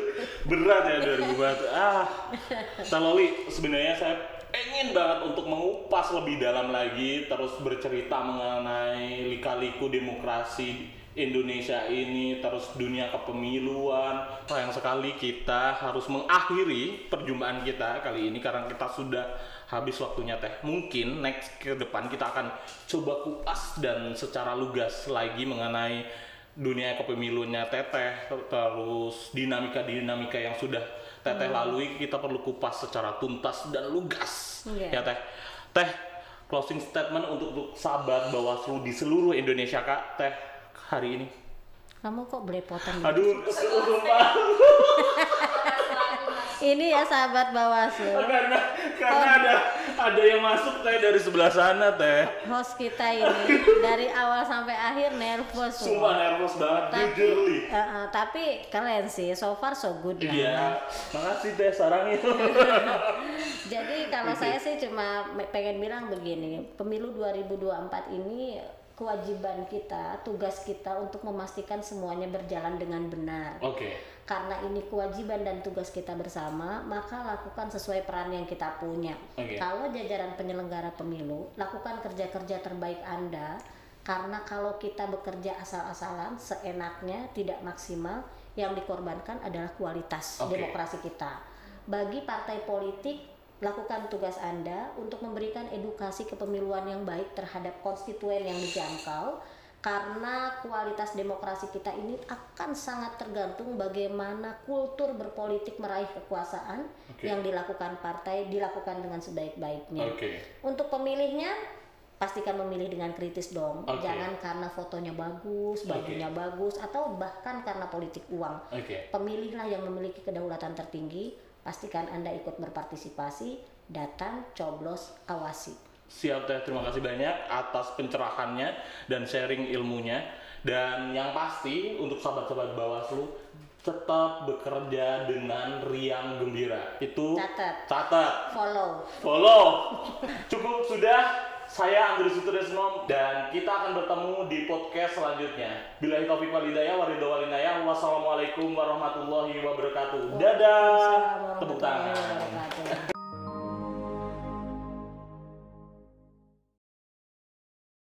berat ya 2024. Saloli, sebenarnya saya pengen pengen banget untuk mengupas lebih dalam lagi, terus bercerita mengenai lika-liku demokrasi Indonesia ini, terus dunia kepemiluan. Sayang sekali kita harus mengakhiri perjumpaan kita kali ini karena kita sudah habis waktunya Teh. Mungkin next ke depan kita akan coba kupas dan secara lugas lagi mengenai dunia kepemiluannya Teteh, terus dinamika yang sudah Teteh lalui, kita perlu kupas secara tuntas dan lugas. Ya Teh. Teh, closing statement untuk sahabat Bawaslu di seluruh Indonesia Kak, Teh, hari ini. Kamu kok belepotan? Aduh, sumpah. Ini ya sahabat Bawaslu. Karena ada yang masuk Teh dari sebelah sana Teh. Host kita ini dari awal sampai akhir nervous. Sumpah nervous banget, jujur. Tapi keren sih, so far so good. Iya, makasih Teh sarangnya. Jadi kalau saya sih cuma pengen bilang begini, pemilu 2024 ini kewajiban kita, tugas kita untuk memastikan semuanya berjalan dengan benar. Karena ini kewajiban dan tugas kita bersama, maka lakukan sesuai peran yang kita punya. Kalau jajaran penyelenggara pemilu, lakukan kerja-kerja terbaik Anda, karena kalau kita bekerja asal-asalan, seenaknya, tidak maksimal, yang dikorbankan adalah kualitas demokrasi kita. Bagi partai politik, lakukan tugas Anda untuk memberikan edukasi kepemiluan yang baik terhadap konstituen yang dijangkau, karena kualitas demokrasi kita ini akan sangat tergantung bagaimana kultur berpolitik meraih kekuasaan yang dilakukan partai dilakukan dengan sebaik-baiknya. Untuk pemilihnya, pastikan memilih dengan kritis dong. Jangan karena fotonya bagus, bajunya bagus, atau bahkan karena politik uang. Pemilihlah yang memiliki kedaulatan tertinggi. Pastikan Anda ikut berpartisipasi, datang, coblos, awasi. Siap Teh, terima kasih banyak atas pencerahannya dan sharing ilmunya. Dan yang pasti untuk sahabat-sahabat Bawaslu, tetap bekerja dengan riang gembira. Itu catat. Follow. Cukup sudah. Saya Andri Sutresno dan kita akan bertemu di podcast selanjutnya. Billahi taufiq wal hidayah, wassalamualaikum warahmatullahi wabarakatuh. Dadah. Tepuk tangan.